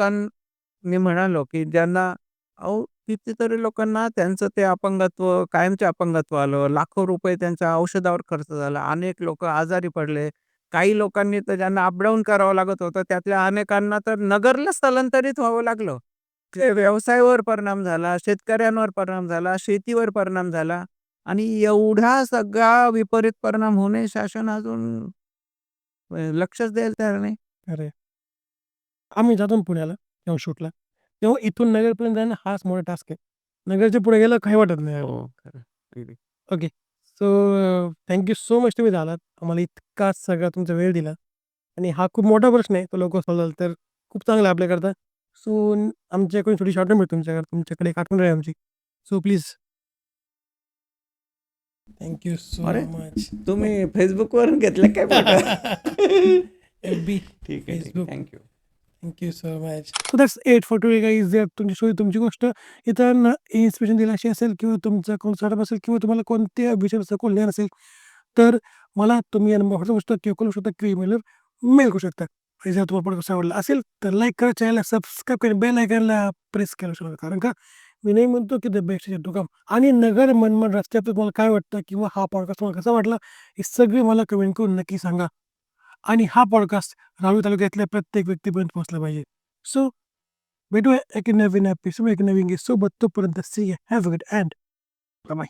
मी म्हणालो, की ज्यांना अहो, कितीतरी लोकांना त्यांचं ते अपंगत्व, कायमचे अपंगत्व आलं. लाखो रुपये त्यांच्या औषधावर खर्च झाला. अनेक लोकं आजारी पडले. काही लोकांनी तर ज्यांना अपडाऊन करावं लागत होतं, त्यातल्या अनेकांना तर नगरला स्थलांतरित व्हावं लागलं. ते व्यवसायावर परिणाम झाला, शेतकऱ्यांवर परिणाम झाला, शेतीवर परिणाम झाला आणि एवढा सगळा विपरीत परिणाम होणे शासन अजून लक्षच द्यायला तयार नाही. अरे, आम्ही जातो ना पुण्याला तेव्हा शूटला. तेव्हा इथून नगरपर्यंत जाणं हाच मोठा टास्क आहे. नगरच्या पुढे गेलं काही वाटत नाही यार. हो, खरं. अगदी. ओके. सो सो मच तुम्ही झालात. आम्हाला इतका सगळा तुमचा वेळ दिला आणि हा खूप मोठा प्रश्न आहे. तो लवकर सॉल्व्ह झाला तर खूप चांगलं आहे आपल्याकरता. सो आमच्याकडून छोटीशी ऑर्डर मिळेल तुमच्याकडे एक आठवण राहील आमची. So please. Thank you so अरे, मच. तुम्ही Facebookवरून घेतलं काय फोटो? एफ-बी, ठीक आहे, ठीक आहे. Facebook. Thank you. Thank you so much. So that's it for today guys. जर तुमची गोष्ट इतरांना इन्स्पिरेशन दिली अशी असेल किंवा तुमचा कोण स्टार्टअप असेल किंवा तुम्हाला कोणत्या विषयाचं कोण ज्ञान असेल, तर मला तुम्ही या नंबरवर करू शकता किंवा करू शकता किंवा ईमेलवर मेल करू शकता. आणि जर तुम्हाला पॉडकास्ट आवडला असेल तर लाईक करा, चॅनलला सबस्क्राईब करा, बेल आयकॉनला प्रेस करू शकता. कारण का मी नाही म्हणतो की the best is to come. आणि नगर मनमाड रस्त्यात तुम्हाला काय वाटतं किंवा हा पॉडकास्ट तुम्हाला कसा वाटला, हे सगळे मला कमेंट करून नक्की सांगा. आणि हा पॉडकास्ट राहुरी तालुक्यातल्या प्रत्येक व्यक्तीपर्यंत पोहोचला पाहिजे. सो भेटूया एक नवीन एपिसोड, एक नवीन गेस्ट सोबत. तोपर्यंत see you. Have a good and bye.